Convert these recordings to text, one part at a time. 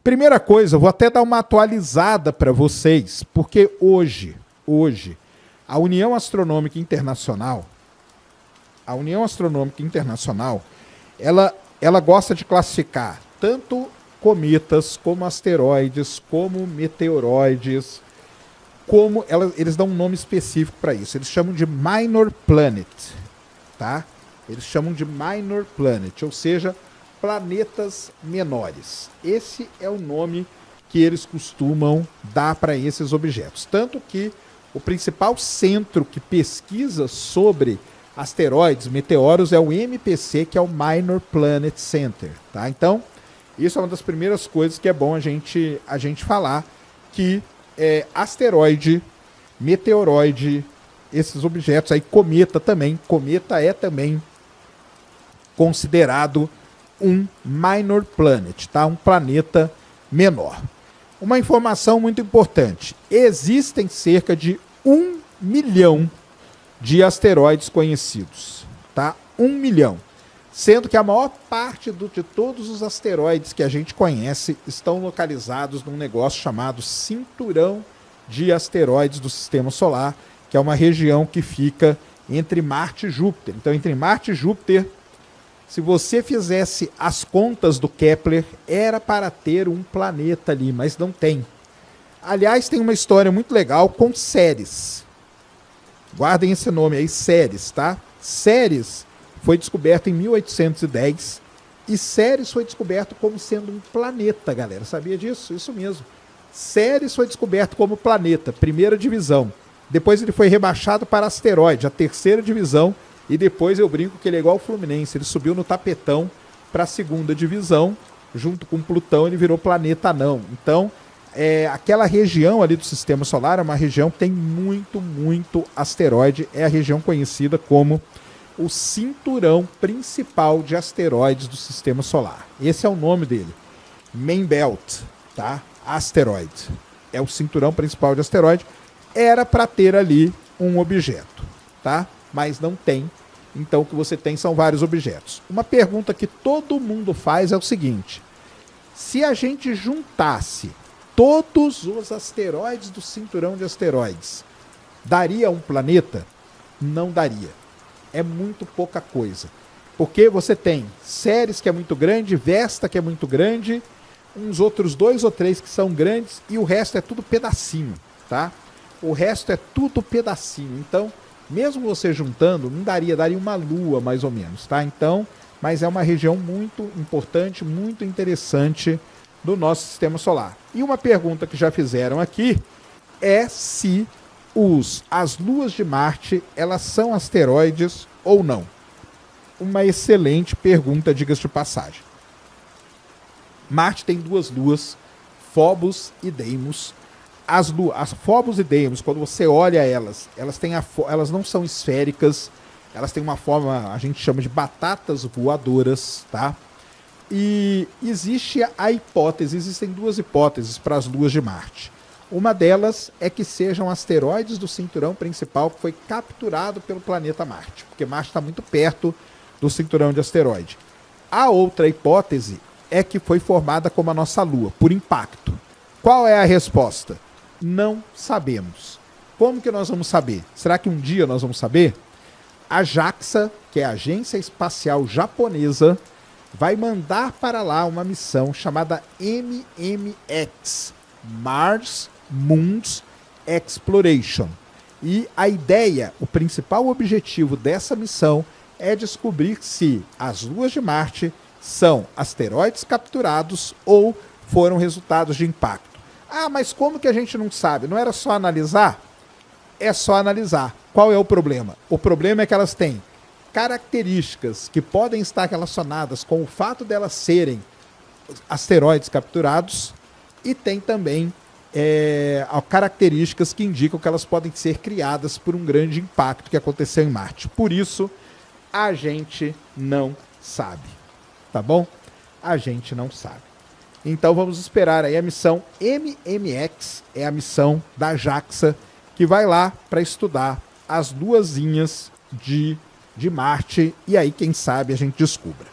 Primeira coisa, eu vou até dar uma atualizada para vocês, porque hoje, a União Astronômica Internacional, ela gosta de classificar tanto cometas, como asteroides, como meteoroides, eles dão um nome específico para isso. Eles chamam de Minor Planet, tá? Eles chamam de Minor Planet, ou seja, planetas menores. Esse é o nome que eles costumam dar para esses objetos. Tanto que o principal centro que pesquisa sobre asteroides, meteoros, é o MPC, que é o Minor Planet Center, tá? Então, isso é uma das primeiras coisas que é bom a gente falar, que asteroide, meteoroide, esses objetos aí, cometa é também considerado um minor planet, tá? Um planeta menor. Uma informação muito importante: existem cerca de 1 milhão de asteroides conhecidos, tá? 1 milhão. Sendo que a maior parte de todos os asteroides que a gente conhece estão localizados num negócio chamado Cinturão de Asteroides do Sistema Solar, que é uma região que fica entre Marte e Júpiter. Então, entre Marte e Júpiter, se você fizesse as contas do Kepler, era para ter um planeta ali, mas não tem. Aliás, tem uma história muito legal com Ceres. Guardem esse nome aí, Ceres, tá? Ceres foi descoberto em 1810 e Ceres foi descoberto como sendo um planeta, galera. Sabia disso? Isso mesmo. Ceres foi descoberto como planeta, primeira divisão. Depois ele foi rebaixado para asteroide, a terceira divisão. E depois eu brinco que ele é igual ao Fluminense. Ele subiu no tapetão para a segunda divisão. Junto com Plutão ele virou planeta anão. Então, aquela região ali do Sistema Solar é uma região que tem muito asteroide. É a região conhecida como o cinturão principal de asteroides do Sistema Solar. Esse é o nome dele. Main Belt, tá? Asteroid. É o cinturão principal de asteroide. Era para ter ali um objeto, tá? Mas não tem. Então o que você tem são vários objetos. Uma pergunta que todo mundo faz é o seguinte: se a gente juntasse todos os asteroides do cinturão de asteroides, daria um planeta? Não daria. É muito pouca coisa. Porque você tem Ceres, que é muito grande, Vesta, que é muito grande, uns outros 2 ou 3 que são grandes, e o resto é tudo pedacinho, tá? O resto é tudo pedacinho. Então, mesmo você juntando, não daria uma lua mais ou menos, tá? Então, mas é uma região muito importante, muito interessante do nosso Sistema Solar. E uma pergunta que já fizeram aqui é se as luas de Marte, elas são asteroides ou não? Uma excelente pergunta, diga-se de passagem. Marte tem 2 luas, Phobos e Deimos. As Phobos e Deimos, quando você olha elas não são esféricas, elas têm uma forma, a gente chama de batatas voadoras, tá? E existem 2 hipóteses para as luas de Marte. Uma delas é que sejam asteroides do cinturão principal que foi capturado pelo planeta Marte, porque Marte está muito perto do cinturão de asteroide. A outra hipótese é que foi formada como a nossa Lua, por impacto. Qual é a resposta? Não sabemos. Como que nós vamos saber? Será que um dia nós vamos saber? A JAXA, que é a Agência Espacial Japonesa, vai mandar para lá uma missão chamada MMX, Mars Moons Exploration. E a ideia, o principal objetivo dessa missão é descobrir se as luas de Marte são asteroides capturados ou foram resultados de impacto. Ah, mas como que a gente não sabe? Não era só analisar? É só analisar. Qual é o problema? O problema é que elas têm características que podem estar relacionadas com o fato delas serem asteroides capturados e tem também características que indicam que elas podem ser criadas por um grande impacto que aconteceu em Marte. Por isso, a gente não sabe. Tá bom? A gente não sabe. Então vamos esperar aí a missão MMX, é a missão da JAXA, que vai lá para estudar as luazinhas de Marte, e aí quem sabe a gente descubra.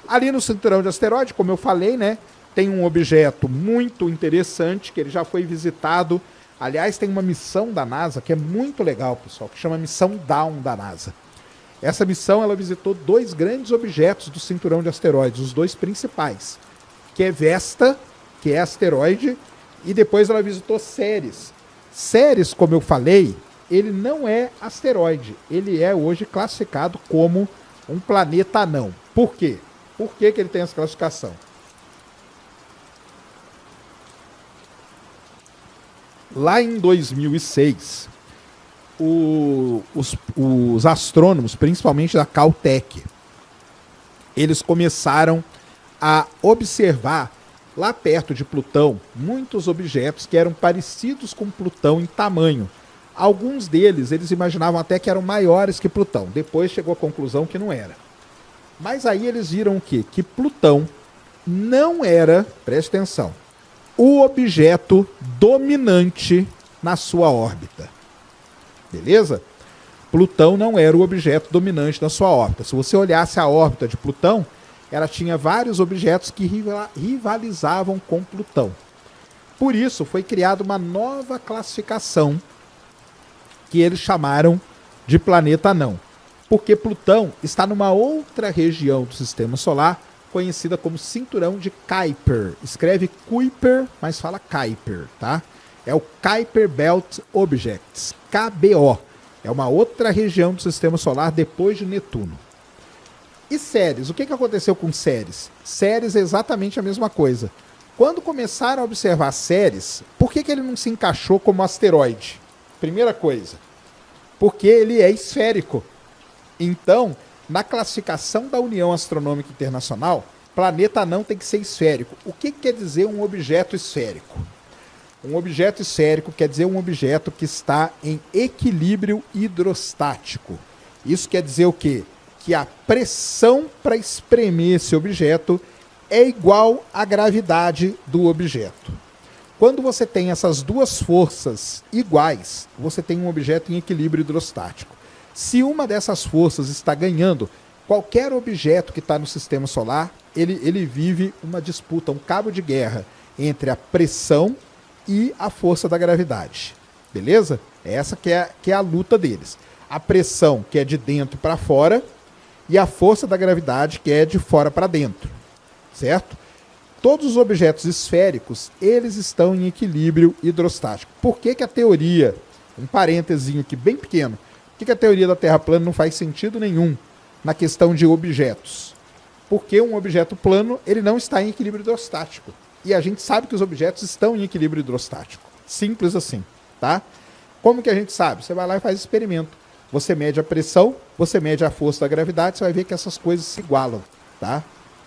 Ali no cinturão de asteroide, como eu falei, né, tem um objeto muito interessante que ele já foi visitado. Aliás, tem uma missão da NASA que é muito legal, pessoal, que chama Missão Dawn da NASA. Essa missão ela visitou 2 grandes objetos do cinturão de asteroides, os 2 principais, que é Vesta, que é asteroide, e depois ela visitou Ceres. Ceres, como eu falei, ele não é asteroide, ele é hoje classificado como um planeta anão. Por quê? Por que ele tem essa classificação? Lá em 2006, os astrônomos, principalmente da Caltech, eles começaram a observar lá perto de Plutão muitos objetos que eram parecidos com Plutão em tamanho. Alguns deles eles imaginavam até que eram maiores que Plutão. Depois chegou à conclusão que não era. Mas aí eles viram o quê? Que Plutão não era, preste atenção, o objeto dominante na sua órbita. Beleza? Plutão não era o objeto dominante na sua órbita. Se você olhasse a órbita de Plutão, ela tinha vários objetos que rivalizavam com Plutão. Por isso, foi criada uma nova classificação que eles chamaram de planeta anão. Porque Plutão está numa outra região do Sistema Solar, conhecida como Cinturão de Kuiper. Escreve Kuiper, mas fala Kuiper, tá? É o Kuiper Belt Objects, KBO. É uma outra região do Sistema Solar depois de Netuno. E Ceres? O que aconteceu com Ceres? Ceres é exatamente a mesma coisa. Quando começaram a observar Ceres, por que ele não se encaixou como asteroide? Primeira coisa, porque ele é esférico. Então, na classificação da União Astronômica Internacional, planeta anão tem que ser esférico. O que quer dizer um objeto esférico? Um objeto esférico quer dizer um objeto que está em equilíbrio hidrostático. Isso quer dizer o quê? Que a pressão para espremer esse objeto é igual à gravidade do objeto. Quando você tem essas duas forças iguais, você tem um objeto em equilíbrio hidrostático. Se uma dessas forças está ganhando, qualquer objeto que está no sistema solar, ele vive uma disputa, um cabo de guerra entre a pressão e a força da gravidade. Beleza? Essa que é a luta deles. A pressão, que é de dentro para fora, e a força da gravidade, que é de fora para dentro. Certo? Todos os objetos esféricos, eles estão em equilíbrio hidrostático. Por que a teoria, um parênteses aqui bem pequeno, por que a teoria da Terra plana não faz sentido nenhum na questão de objetos? Porque um objeto plano, ele não está em equilíbrio hidrostático. E a gente sabe que os objetos estão em equilíbrio hidrostático. Simples assim, tá? Como que a gente sabe? Você vai lá e faz experimento. Você mede a pressão, você mede a força da gravidade, você vai ver que essas coisas se igualam, tá?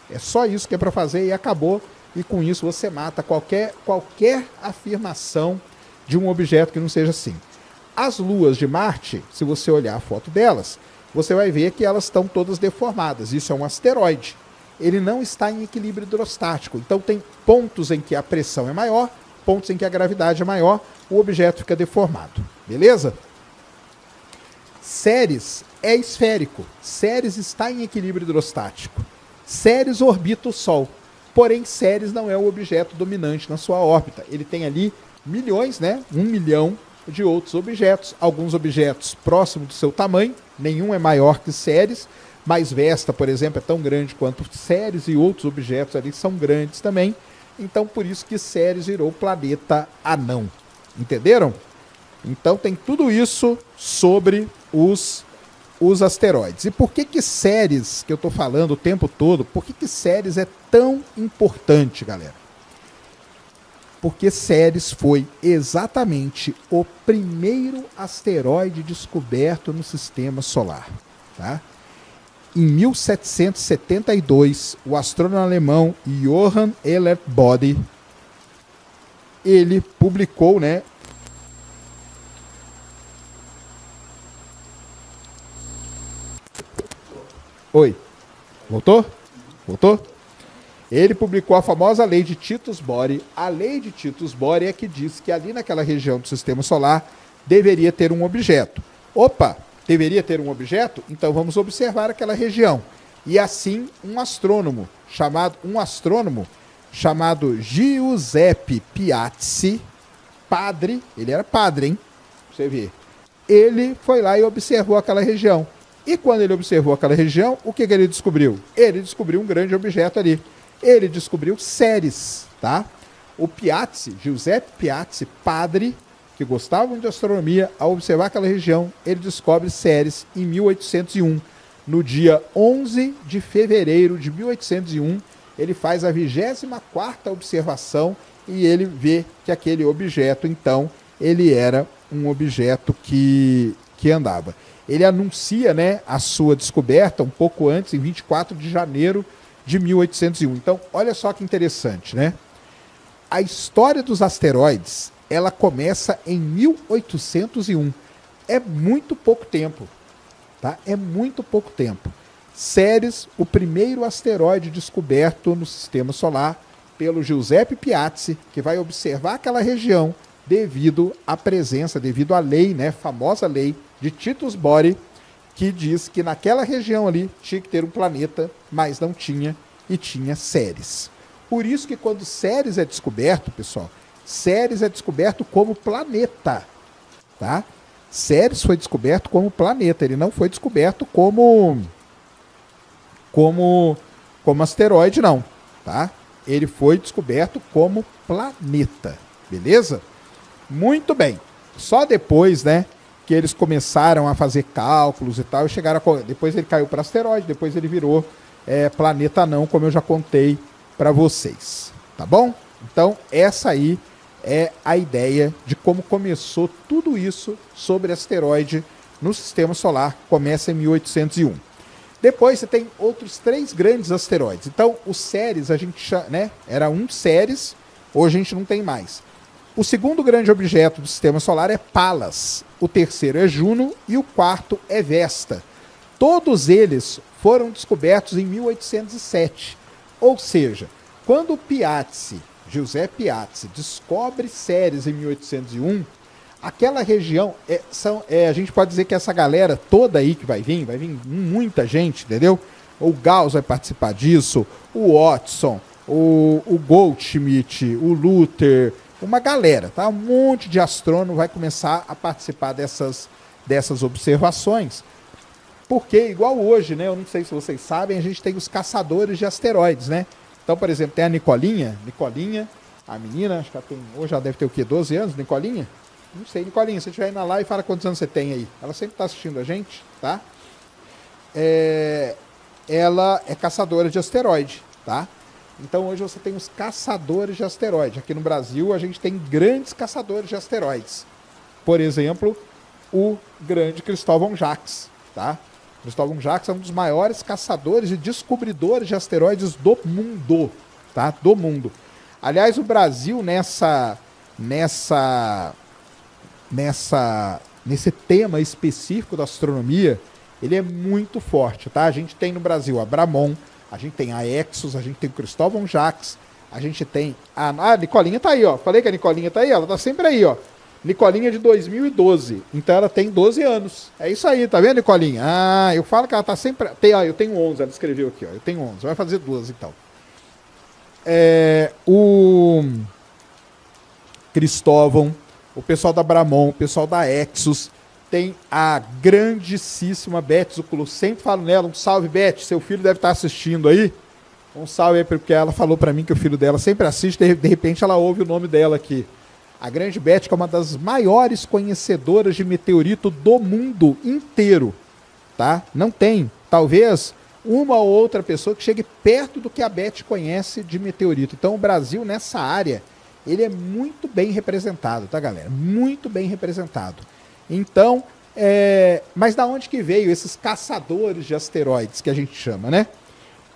É só isso que é para fazer e acabou. E com isso você mata qualquer afirmação de um objeto que não seja assim. As luas de Marte, se você olhar a foto delas, você vai ver que elas estão todas deformadas. Isso é um asteroide. Ele não está em equilíbrio hidrostático. Então tem pontos em que a pressão é maior, pontos em que a gravidade é maior, o objeto fica deformado. Beleza? Ceres é esférico. Ceres está em equilíbrio hidrostático. Ceres orbita o Sol. Porém, Ceres não é o objeto dominante na sua órbita. Ele tem ali milhões, 1 milhão de outros objetos. Alguns objetos próximos do seu tamanho. Nenhum é maior que Ceres. Mas Vesta, por exemplo, é tão grande quanto Ceres e outros objetos ali são grandes também. Então, por isso que Ceres virou planeta anão. Entenderam? Então, tem tudo isso sobre os asteroides. E por que Ceres, que eu estou falando o tempo todo, por que Ceres é tão importante, galera? Porque Ceres foi exatamente o primeiro asteroide descoberto no sistema solar. Tá? Em 1772, o astrônomo alemão Johann Elert Bode, ele publicou, Oi, voltou? Voltou? Ele publicou a famosa lei de Tittus-Bore. A lei de Tittus-Bore é que diz que ali naquela região do sistema solar deveria ter um objeto. Opa, deveria ter um objeto? Então vamos observar aquela região. E assim um astrônomo chamado Giuseppe Piazzi, padre, ele era padre, hein? Você vê. Ele foi lá e observou aquela região. E quando ele observou aquela região, o que ele descobriu? Ele descobriu um grande objeto ali. Ele descobriu Ceres, tá? O Piazzi, Giuseppe Piazzi, padre, que gostava de astronomia, ao observar aquela região, ele descobre Ceres em 1801. No dia 11 de fevereiro de 1801, ele faz a 24ª observação e ele vê que aquele objeto, então, ele era um objeto que andava. Ele anuncia, né, a sua descoberta um pouco antes, em 24 de janeiro de 1801. Então, olha só que interessante, né? A história dos asteroides, ela começa em 1801. É muito pouco tempo, tá? É muito pouco tempo. Ceres, o primeiro asteroide descoberto no sistema solar pelo Giuseppe Piazzi, que vai observar aquela região devido à presença, devido à lei, né, famosa lei de Tituz-Bore, que diz que naquela região ali tinha que ter um planeta, mas não tinha, e tinha Ceres. Por isso que quando Ceres é descoberto, pessoal, Ceres é descoberto como planeta, tá? Ceres foi descoberto como planeta, ele não foi descoberto como asteroide, não, tá? Ele foi descoberto como planeta, beleza? Muito bem. Só depois, né, que eles começaram a fazer cálculos e tal, e chegaram depois ele caiu para asteroide, depois ele virou planeta anão, como eu já contei para vocês, tá bom? Então, essa aí é a ideia de como começou tudo isso sobre asteroide no sistema solar. Começa em 1801. Depois você tem outros 3 grandes asteroides. Então, o Ceres, a gente chama, né, era um Ceres, hoje a gente não tem mais. O segundo grande objeto do sistema solar é Pallas, o terceiro é Juno e o quarto é Vesta. Todos eles foram descobertos em 1807. Ou seja, quando o Piazzi, Giuseppe Piazzi, descobre Ceres em 1801, aquela região, a gente pode dizer que essa galera toda aí que vai vir muita gente, entendeu? O Gauss vai participar disso, o Watson, o Goldschmidt, o Luther, uma galera, tá? Um monte de astrônomo vai começar a participar dessas observações. Porque, igual hoje, né? Eu não sei se vocês sabem, a gente tem os caçadores de asteroides, né? Então, por exemplo, tem a Nicolinha, a menina, acho que ela tem, hoje ela deve ter o quê? 12 anos, Nicolinha? Não sei, Nicolinha, se você estiver indo lá e fala quantos anos você tem aí. Ela sempre está assistindo a gente, tá? Ela é caçadora de asteroide, tá? Então hoje você tem os caçadores de asteroide. Aqui no Brasil a gente tem grandes caçadores de asteroides. Por exemplo, o grande Cristóvão Jacques, tá? Cristóvão Jacques é um dos maiores caçadores e descobridores de asteroides do mundo, tá? Do mundo. Aliás, o Brasil nesse tema específico da astronomia, ele é muito forte, tá? A gente tem no Brasil a Bramon, a gente tem a Exos, a gente tem o Cristóvão Jacques, a gente tem a Nicolinha tá aí, ó. Falei que a Nicolinha tá aí, ela tá sempre aí, ó. Nicolinha de 2012, então ela tem 12 anos. É isso aí, tá vendo, Nicolinha? Eu falo que ela tá sempre... eu tenho 11, ela escreveu aqui, ó. Eu tenho 11, vai fazer 12 então. O Cristóvão, o pessoal da Bramon, o pessoal da Exos, tem a grandíssima Beth Zuculo. Sempre falo nela, um salve, Beth, seu filho deve estar assistindo aí. Um salve aí, porque ela falou pra mim que o filho dela sempre assiste, de repente ela ouve o nome dela aqui. A grande Beth, que é uma das maiores conhecedoras de meteorito do mundo inteiro, tá? Não tem, talvez, uma ou outra pessoa que chegue perto do que a Beth conhece de meteorito. Então o Brasil, nessa área, ele é muito bem representado, tá, galera? Muito bem representado. Então, mas da onde que veio esses caçadores de asteroides, que a gente chama, né?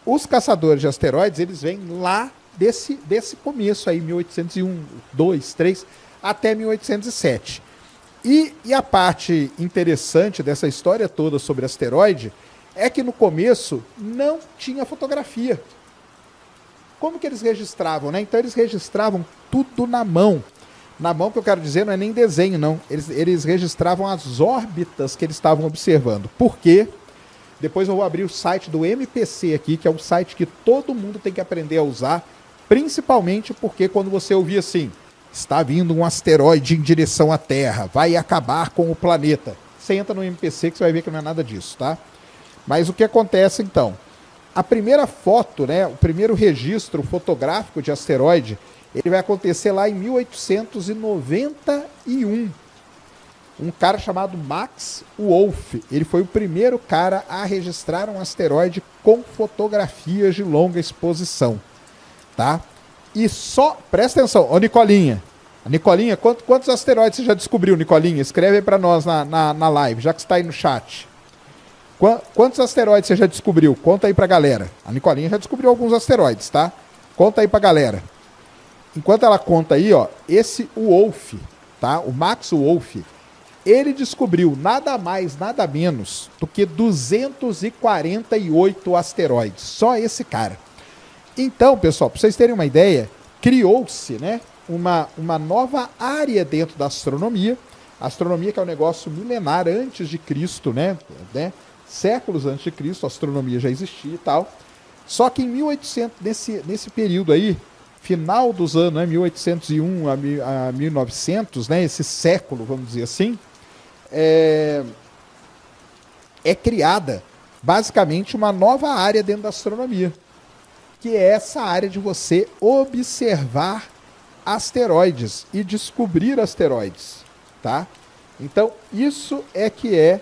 Os caçadores de asteroides, eles vêm lá desse começo aí, 1801, 2, 3, até 1807. E a parte interessante dessa história toda sobre asteroide é que no começo não tinha fotografia. Como que eles registravam, né? Então eles registravam tudo na mão. Na mão, que eu quero dizer, não é nem desenho, não. Eles registravam as órbitas que eles estavam observando. Por quê? Depois eu vou abrir o site do MPC aqui, que é um site que todo mundo tem que aprender a usar. Principalmente porque quando você ouvia assim, está vindo um asteroide em direção à Terra, vai acabar com o planeta. Você entra no MPC que você vai ver que não é nada disso, tá? Mas o que acontece então? A primeira foto, né, o primeiro registro fotográfico de asteroide, ele vai acontecer lá em 1891. Um cara chamado Max Wolf, ele foi o primeiro cara a registrar um asteroide com fotografias de longa exposição, tá? E só, presta atenção, ô Nicolinha, Nicolinha, quantos asteroides você já descobriu, Nicolinha? Escreve aí pra nós na live, já que você está aí no chat. Quantos asteroides você já descobriu? Conta aí pra galera. A Nicolinha já descobriu alguns asteroides, tá? Conta aí pra galera. Enquanto ela conta aí, ó, esse Wolf, tá? O Max Wolf, ele descobriu nada mais, nada menos do que 248 asteroides. Só esse cara. Então, pessoal, para vocês terem uma ideia, criou-se, né, uma nova área dentro da astronomia. A astronomia que é um negócio milenar antes de Cristo, né? Séculos antes de Cristo, a astronomia já existia e tal. Só que em 1800, nesse período aí, final dos anos, né, 1801 a 1900, né, esse século, vamos dizer assim, é criada basicamente uma nova área dentro da astronomia, que é essa área de você observar asteroides e descobrir asteroides, tá? Então, isso é que é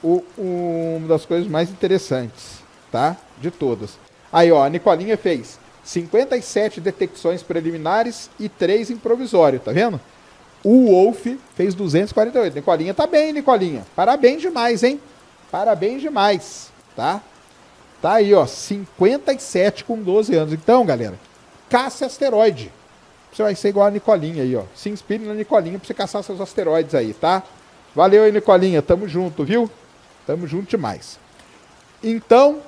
uma das coisas mais interessantes, tá? De todas. Aí, ó, a Nicolinha fez 57 detecções preliminares e 3 em provisório, tá vendo? O Wolf fez 248. Nicolinha tá bem, Nicolinha. Parabéns demais, hein? Parabéns demais, tá? Tá aí, ó, 57 com 12 anos. Então, galera, caça asteroide. Você vai ser igual a Nicolinha aí, ó. Se inspire na Nicolinha pra você caçar seus asteroides aí, tá? Valeu aí, Nicolinha. Tamo junto, viu? Tamo junto demais. Então,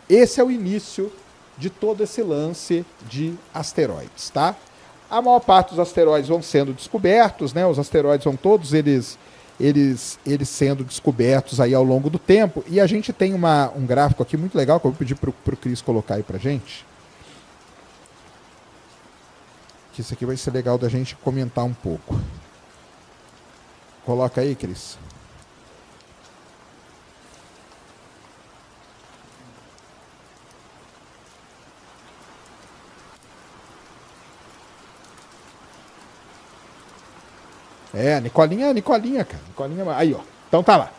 esse é o início de todo esse lance de asteroides, tá? A maior parte dos asteroides vão sendo descobertos, né? Os asteroides vão todos eles sendo descobertos aí ao longo do tempo. E a gente tem um gráfico aqui muito legal que eu vou pedir pro Cris colocar aí pra gente. Que isso aqui vai ser legal da gente comentar um pouco. Coloca aí, Cris. Nicolinha, cara. Nicolinha, aí, ó. Então tá lá.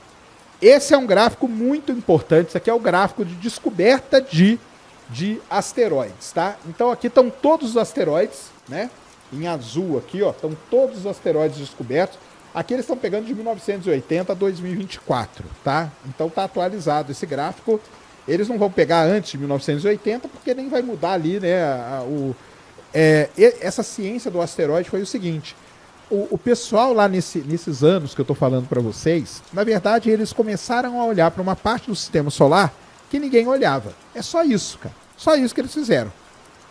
Esse é um gráfico muito importante. Isso aqui é o gráfico de descoberta de asteroides, tá? Então aqui estão todos os asteroides, né? Em azul aqui, ó, estão todos os asteroides descobertos. Aqui eles estão pegando de 1980 a 2024, tá? Então tá atualizado esse gráfico. Eles não vão pegar antes de 1980 porque nem vai mudar ali, né? Essa ciência do asteroide foi o seguinte. O pessoal lá nesses anos que eu estou falando para vocês, na verdade eles começaram a olhar para uma parte do sistema solar que ninguém olhava. É só isso, cara. Só isso que eles fizeram,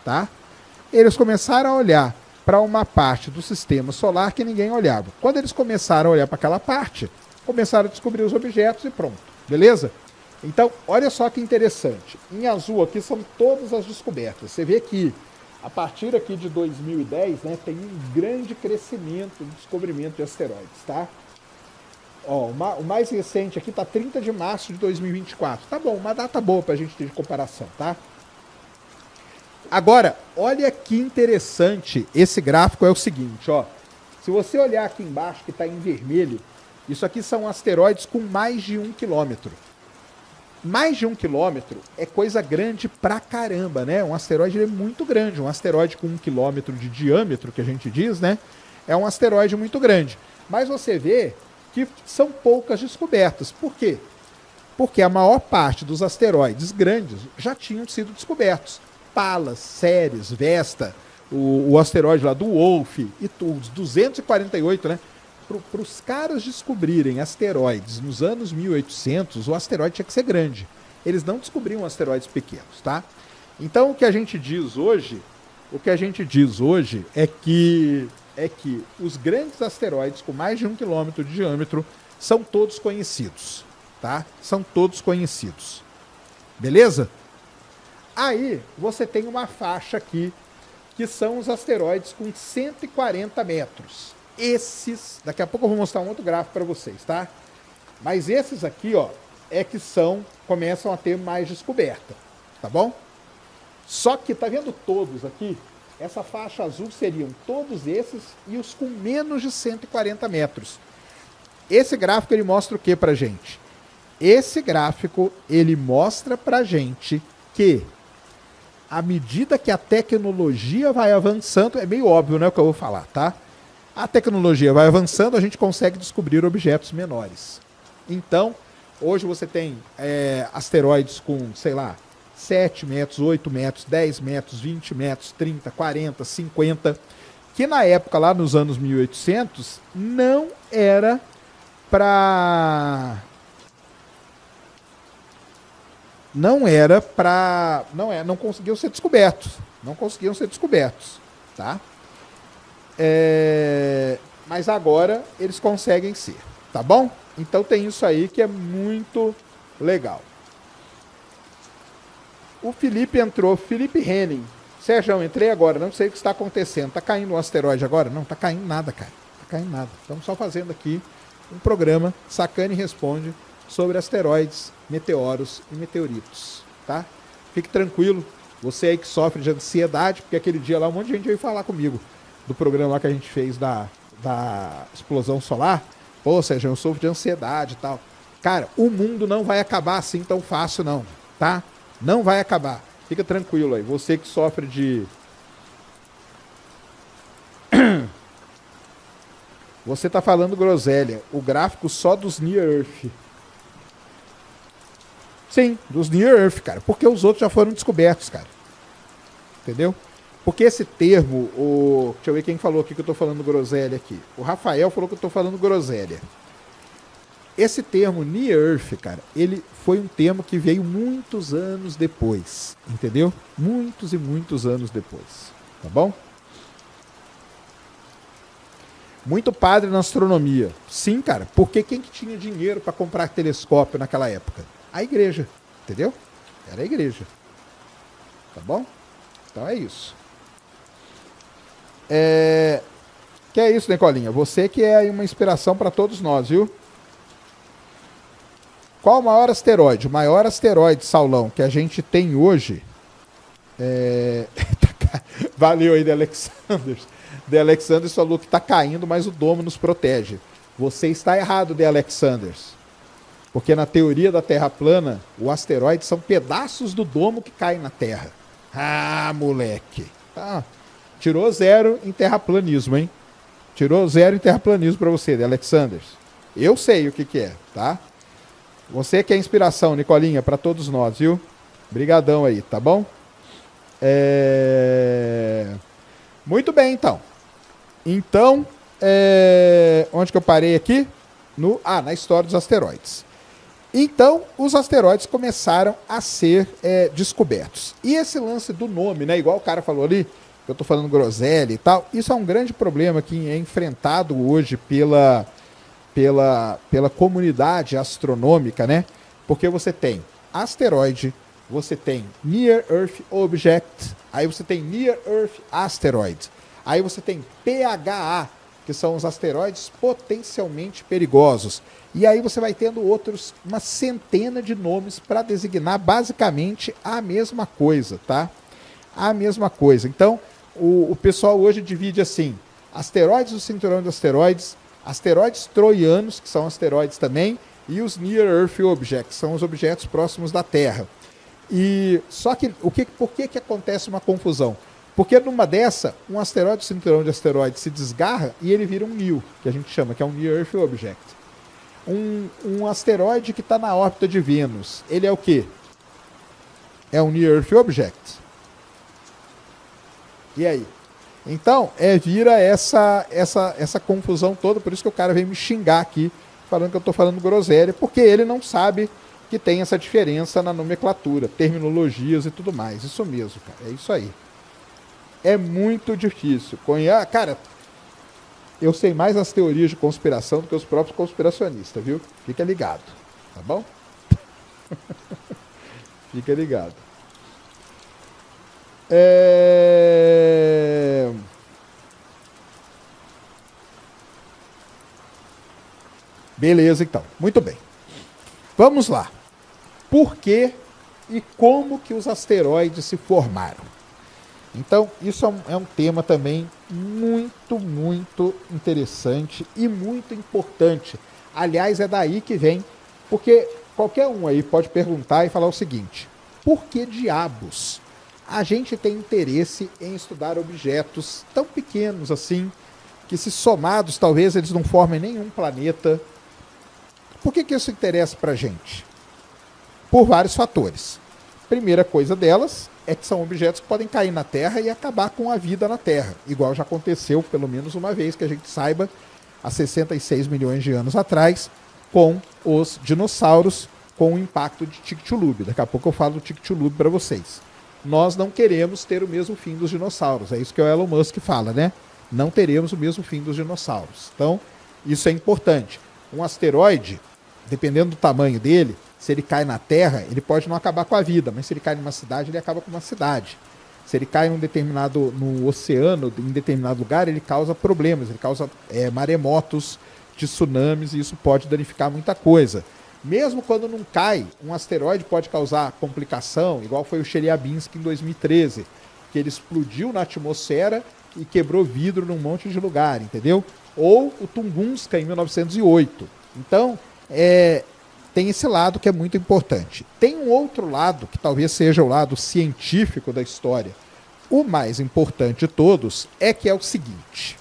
tá? Eles começaram a olhar para uma parte do sistema solar que ninguém olhava. Quando eles começaram a olhar para aquela parte, começaram a descobrir os objetos e pronto, beleza? Então, olha só que interessante. Em azul aqui são todas as descobertas. Você vê que a partir aqui de 2010, né, tem um grande crescimento no descobrimento de asteroides, tá? Ó, o mais recente aqui tá 30 de março de 2024. Tá bom, uma data boa pra gente ter de comparação, tá? Agora, olha que interessante, esse gráfico é o seguinte, ó. Se você olhar aqui embaixo, que está em vermelho, isso aqui são asteroides com mais de 1 quilômetro. Mais de 1 quilômetro é coisa grande pra caramba, né? Um asteroide é muito grande. Um asteroide com 1 quilômetro de diâmetro, que a gente diz, né? É um asteroide muito grande. Mas você vê que são poucas descobertas. Por quê? Porque a maior parte dos asteroides grandes já tinham sido descobertos. Pallas, Ceres, Vesta, o asteroide lá do Wolf, e os 248, né? Para os caras descobrirem asteroides nos anos 1800, o asteroide tinha que ser grande. Eles não descobriam asteroides pequenos, tá? Então o que a gente diz hoje é que os grandes asteroides com mais de 1 quilômetro de diâmetro são todos conhecidos, tá? São todos conhecidos. Beleza? Aí você tem uma faixa aqui, que são os asteroides com 140 metros. Esses, daqui a pouco eu vou mostrar um outro gráfico para vocês, tá? Mas esses aqui, ó, é que começam a ter mais descoberta, tá bom? Só que, tá vendo todos aqui? Essa faixa azul seriam todos esses e os com menos de 140 metros. Esse gráfico, ele mostra o que pra gente? Esse gráfico, ele mostra pra gente que, à medida que a tecnologia vai avançando, é meio óbvio, né, o que eu vou falar, tá? A tecnologia vai avançando, a gente consegue descobrir objetos menores. Então, hoje você tem asteroides com, sei lá, 7 metros, 8 metros, 10 metros, 20 metros, 30, 40, 50, que na época, lá nos anos 1800, não era para... Não conseguiam ser descobertos. Não conseguiam ser descobertos, tá? Mas agora eles conseguem ser, tá bom? Então tem isso aí que é muito legal. O Felipe entrou, Felipe Henning. Sérgio, entrei agora, não sei o que está acontecendo. Tá caindo um asteroide agora? Não, tá caindo nada, cara. Tá caindo nada. Estamos só fazendo aqui um programa Sacane Responde sobre asteroides, meteoros e meteoritos, tá? Fique tranquilo, você aí que sofre de ansiedade, porque aquele dia lá um monte de gente veio falar comigo do programa lá que a gente fez da explosão solar. Pô, Sérgio, eu sofro de ansiedade e tal. Cara, o mundo não vai acabar assim tão fácil não, tá? Não vai acabar. Fica tranquilo aí. Você que sofre de... Você tá falando groselha. O gráfico só dos Near Earth. Sim, dos Near Earth, cara. Porque os outros já foram descobertos, cara. Entendeu? Porque esse termo... Deixa eu ver quem falou aqui que eu tô falando groselha aqui. O Rafael falou que eu tô falando groselha. Esse termo Near Earth, cara, ele foi um termo que veio muitos anos depois, entendeu? Muitos e muitos anos depois, tá bom? Muito padre na astronomia. Sim, cara, porque quem que tinha dinheiro para comprar telescópio naquela época? A igreja, entendeu? Era a igreja, tá bom? Então é isso. Que é isso, Nicolinha? Você que é uma inspiração para todos nós, viu? Qual o maior asteroide? O maior asteroide, Saulão, que a gente tem hoje Valeu aí, The Alexanders. The Alexanders falou que está caindo, mas o domo nos protege. Você está errado, The Alexanders. Porque na teoria da Terra plana, o asteroide são pedaços do domo que caem na Terra. Ah, moleque. Tirou 0 em terraplanismo, hein? Tirou 0 em terraplanismo para você, The Alexanders. Eu sei o que é, tá? Você que é inspiração, Nicolinha, para todos nós, viu? Brigadão aí, tá bom? Muito bem, então. Então, onde que eu parei aqui? Na história dos asteroides. Então, os asteroides começaram a ser descobertos. E esse lance do nome, né? Igual o cara falou ali, que eu tô falando groselha e tal, isso é um grande problema que é enfrentado hoje pela comunidade astronômica, né? Porque você tem asteroide, você tem Near Earth Object, aí você tem Near Earth Asteroid, aí você tem PHA, que são os asteroides potencialmente perigosos. E aí você vai tendo uma centena de nomes para designar basicamente a mesma coisa, tá? A mesma coisa. Então, o pessoal hoje divide assim, asteroides do cinturão de asteroides, asteroides troianos, que são asteroides também, e os Near Earth Objects, são os objetos próximos da Terra. E só que por que acontece uma confusão? Porque numa dessa, um asteroide do cinturão de asteroides se desgarra e ele vira um NEO, que a gente chama, que é um Near Earth Object. Um asteroide que está na órbita de Vênus, ele é o quê? É um Near Earth Object. E aí? Então, vira essa confusão toda, por isso que o cara vem me xingar aqui, falando que eu estou falando groselha, porque ele não sabe que tem essa diferença na nomenclatura, terminologias e tudo mais. Isso mesmo, cara, é isso aí. É muito difícil. Cara, eu sei mais as teorias de conspiração do que os próprios conspiracionistas, viu? Fica ligado, tá bom? Fica ligado. Beleza, então. Muito bem. Vamos lá. Por que e como que os asteroides se formaram? Então, isso é um tema também muito, muito interessante e muito importante. Aliás, é daí que vem, porque qualquer um aí pode perguntar e falar o seguinte: por que diabos a gente tem interesse em estudar objetos tão pequenos assim, que se somados talvez eles não formem nenhum planeta? Por que isso interessa pra gente? Por vários fatores. Primeira coisa delas é que são objetos que podem cair na Terra e acabar com a vida na Terra, igual já aconteceu pelo menos uma vez, que a gente saiba, há 66 milhões de anos atrás, com os dinossauros, com o impacto de Chicxulub. Daqui a pouco eu falo do Chicxulub para vocês. Nós não queremos ter o mesmo fim dos dinossauros, é isso que o Elon Musk fala, né? Não teremos o mesmo fim dos dinossauros. Então, isso é importante. Um asteroide, dependendo do tamanho dele, se ele cai na Terra, ele pode não acabar com a vida, mas se ele cai numa cidade, ele acaba com uma cidade. Se ele cai no oceano, em determinado lugar, ele causa problemas, ele causa maremotos de tsunamis e isso pode danificar muita coisa. Mesmo quando não cai, um asteroide pode causar complicação, igual foi o Chelyabinsk em 2013, que ele explodiu na atmosfera e quebrou vidro num monte de lugar, entendeu? Ou o Tunguska em 1908. Então, tem esse lado que é muito importante. Tem um outro lado, que talvez seja o lado científico da história. O mais importante de todos é que é o seguinte: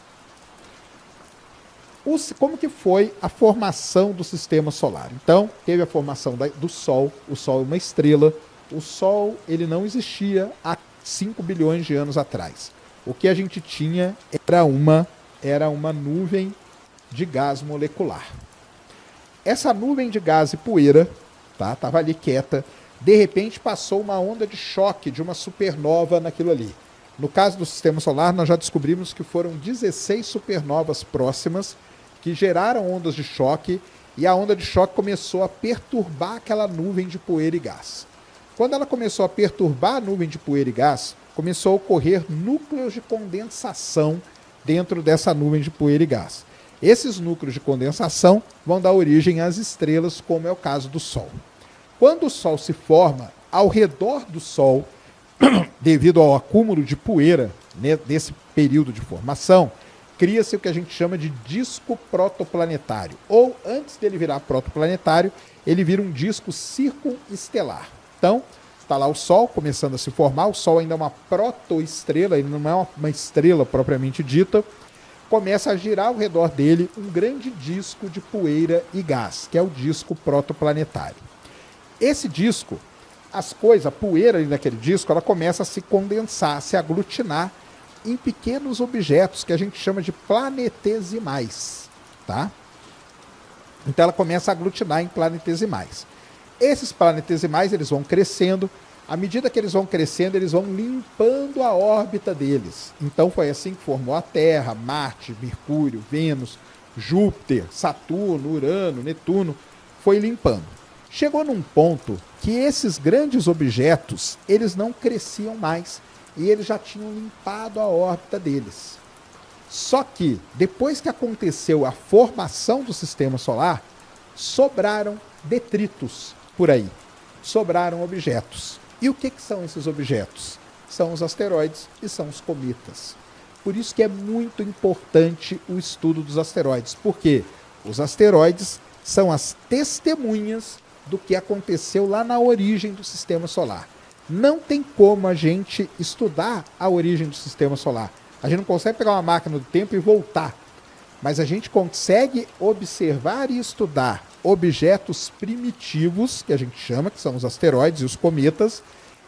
como que foi a formação do sistema solar? Então, teve a formação do Sol. O Sol é uma estrela. O Sol ele não existia há 5 bilhões de anos atrás. O que a gente tinha era uma nuvem de gás molecular. Essa nuvem de gás e poeira, tá, tava ali quieta, de repente passou uma onda de choque de uma supernova naquilo ali. No caso do sistema solar, nós já descobrimos que foram 16 supernovas próximas que geraram ondas de choque, e a onda de choque começou a perturbar aquela nuvem de poeira e gás. Quando ela começou a perturbar a nuvem de poeira e gás, começou a ocorrer núcleos de condensação dentro dessa nuvem de poeira e gás. Esses núcleos de condensação vão dar origem às estrelas, como é o caso do Sol. Quando o Sol se forma, ao redor do Sol, devido ao acúmulo de poeira nesse período de formação, cria-se o que a gente chama de disco protoplanetário. Ou, antes dele virar protoplanetário, ele vira um disco circunestelar. Então, está lá o Sol começando a se formar. O Sol ainda é uma protoestrela, ele não é uma estrela propriamente dita. Começa a girar ao redor dele um grande disco de poeira e gás, que é o disco protoplanetário. Esse disco, a poeira ali naquele disco, ela começa a se condensar, a se aglutinar em pequenos objetos que a gente chama de planetesimais, tá? Então ela começa a aglutinar em planetesimais. Esses planetesimais, eles vão crescendo. À medida que eles vão crescendo, eles vão limpando a órbita deles. Então foi assim que formou a Terra, Marte, Mercúrio, Vênus, Júpiter, Saturno, Urano, Netuno. Foi limpando. Chegou num ponto que esses grandes objetos, eles não cresciam mais e eles já tinham limpado a órbita deles. Só que, depois que aconteceu a formação do sistema solar, sobraram detritos por aí. Sobraram objetos. E o que são esses objetos? São os asteroides e são os cometas. Por isso que é muito importante o estudo dos asteroides, porque os asteroides são as testemunhas do que aconteceu lá na origem do sistema solar. Não tem como a gente estudar a origem do sistema solar. A gente não consegue pegar uma máquina do tempo e voltar, mas a gente consegue observar e estudar objetos primitivos, que a gente chama, que são os asteroides e os cometas,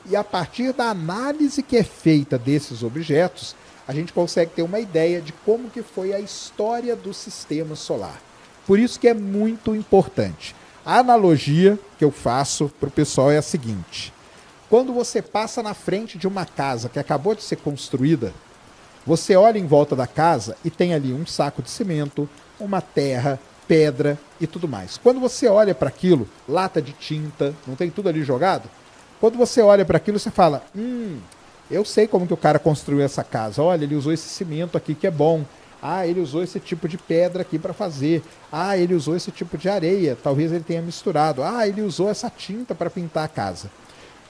e a partir da análise que é feita desses objetos, a gente consegue ter uma ideia de como que foi a história do sistema solar. Por isso que é muito importante. A analogia que eu faço para o pessoal é a seguinte: quando você passa na frente de uma casa que acabou de ser construída, você olha em volta da casa e tem ali um saco de cimento, uma terra, pedra e tudo mais. Quando você olha para aquilo, lata de tinta, não tem tudo ali jogado? Quando você olha para aquilo, você fala, Eu sei como que o cara construiu essa casa. Olha, ele usou esse cimento aqui que é bom. Ah, ele usou esse tipo de pedra aqui para fazer. Ah, ele usou esse tipo de areia. Talvez ele tenha misturado. Ah, ele usou essa tinta para pintar a casa.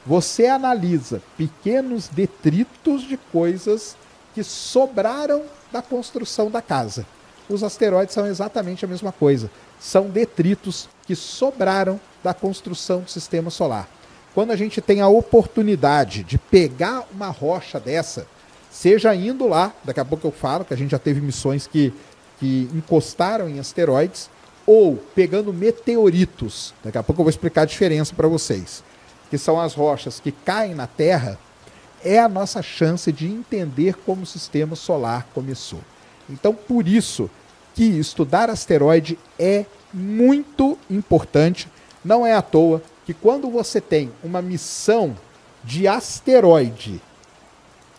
Você analisa pequenos detritos de coisas que sobraram da construção da casa. Os asteroides são exatamente a mesma coisa. São detritos que sobraram da construção do sistema solar. Quando a gente tem a oportunidade de pegar uma rocha dessa, seja indo lá, daqui a pouco eu falo que a gente já teve missões que encostaram em asteroides, ou pegando meteoritos, daqui a pouco eu vou explicar a diferença para vocês, que são as rochas que caem na Terra, é a nossa chance de entender como o sistema solar começou. Então, por isso que estudar asteroide é muito importante. Não é à toa que quando você tem uma missão de asteroide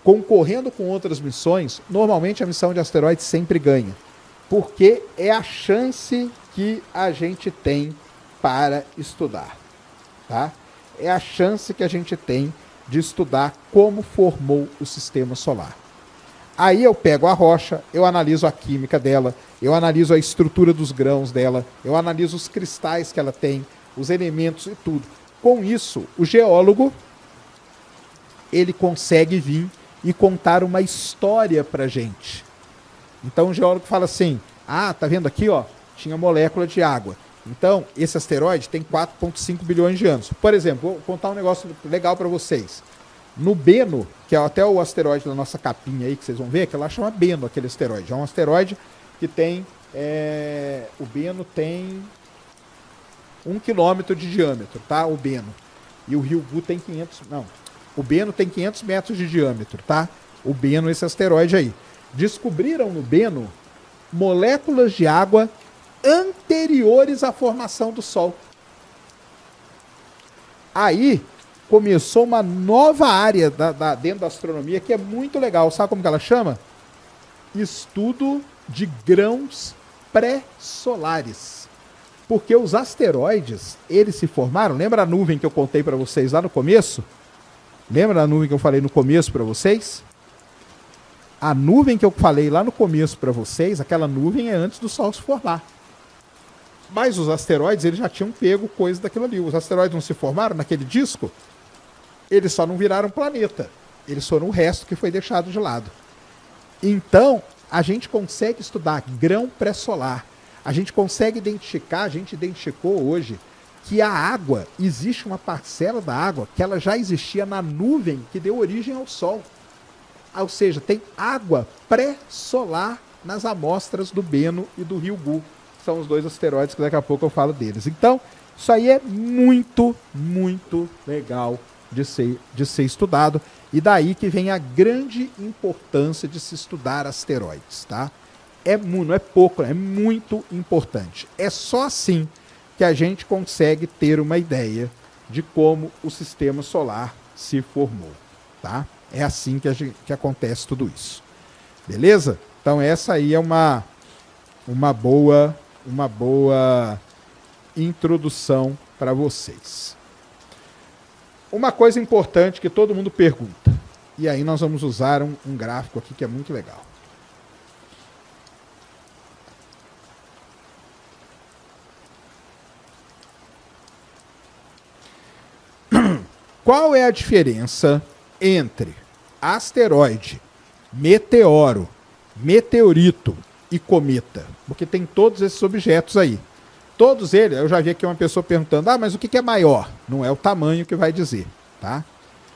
concorrendo com outras missões, normalmente a missão de asteroide sempre ganha. Porque é a chance que a gente tem para estudar. Tá? É a chance que a gente tem de estudar como formou o sistema solar. Aí eu pego a rocha, eu analiso a química dela, eu analiso a estrutura dos grãos dela, eu analiso os cristais que ela tem, os elementos e tudo. Com isso, o geólogo, ele consegue vir e contar uma história pra gente. Então o geólogo fala assim, ah, tá vendo aqui, ó, tinha molécula de água. Então, esse asteroide tem 4,5 bilhões de anos. Por exemplo, vou contar um negócio legal para vocês. No Bennu, que é até o asteroide da nossa capinha aí, que vocês vão ver, que lá chama Bennu, aquele asteroide. É um asteroide que tem... o Bennu tem 1 quilômetro de diâmetro, tá? O Bennu. E o Ryugu tem 500... Não. O Bennu tem 500 metros de diâmetro, tá? O Bennu, esse asteroide aí. Descobriram no Bennu moléculas de água anteriores à formação do Sol. Aí começou uma nova área dentro da astronomia que é muito legal. Sabe como que ela chama? Estudo de grãos pré-solares. Porque os asteroides, eles se formaram... Lembra a nuvem que eu contei para vocês lá no começo? Lembra da nuvem que eu falei no começo para vocês? A nuvem que eu falei lá no começo para vocês, aquela nuvem é antes do Sol se formar. Mas os asteroides, eles já tinham pego coisa daquilo ali. Os asteroides não se formaram naquele disco? Eles só não viraram planeta. Eles foram o resto que foi deixado de lado. Então, a gente consegue estudar grão pré-solar. A gente consegue identificar, a gente identificou hoje, que a água, existe uma parcela da água que ela já existia na nuvem que deu origem ao Sol. Ou seja, tem água pré-solar nas amostras do Bennu e do Ryugu. São os dois asteroides que daqui a pouco eu falo deles. Então, isso aí é muito, muito legal de ser estudado. E daí que vem a grande importância de se estudar asteroides, tá? Não é pouco, é muito importante. É só assim que a gente consegue ter uma ideia de como o sistema solar se formou, tá? É assim que acontece tudo isso. Beleza? Então essa aí é uma boa introdução para vocês. Uma coisa importante que todo mundo pergunta, e aí nós vamos usar um gráfico aqui que é muito legal. Qual é a diferença entre asteroide, meteoro, meteorito e cometa? Porque tem todos esses objetos aí. Todos eles, eu já vi aqui uma pessoa perguntando, mas o que é maior? Não é o tamanho que vai dizer, tá?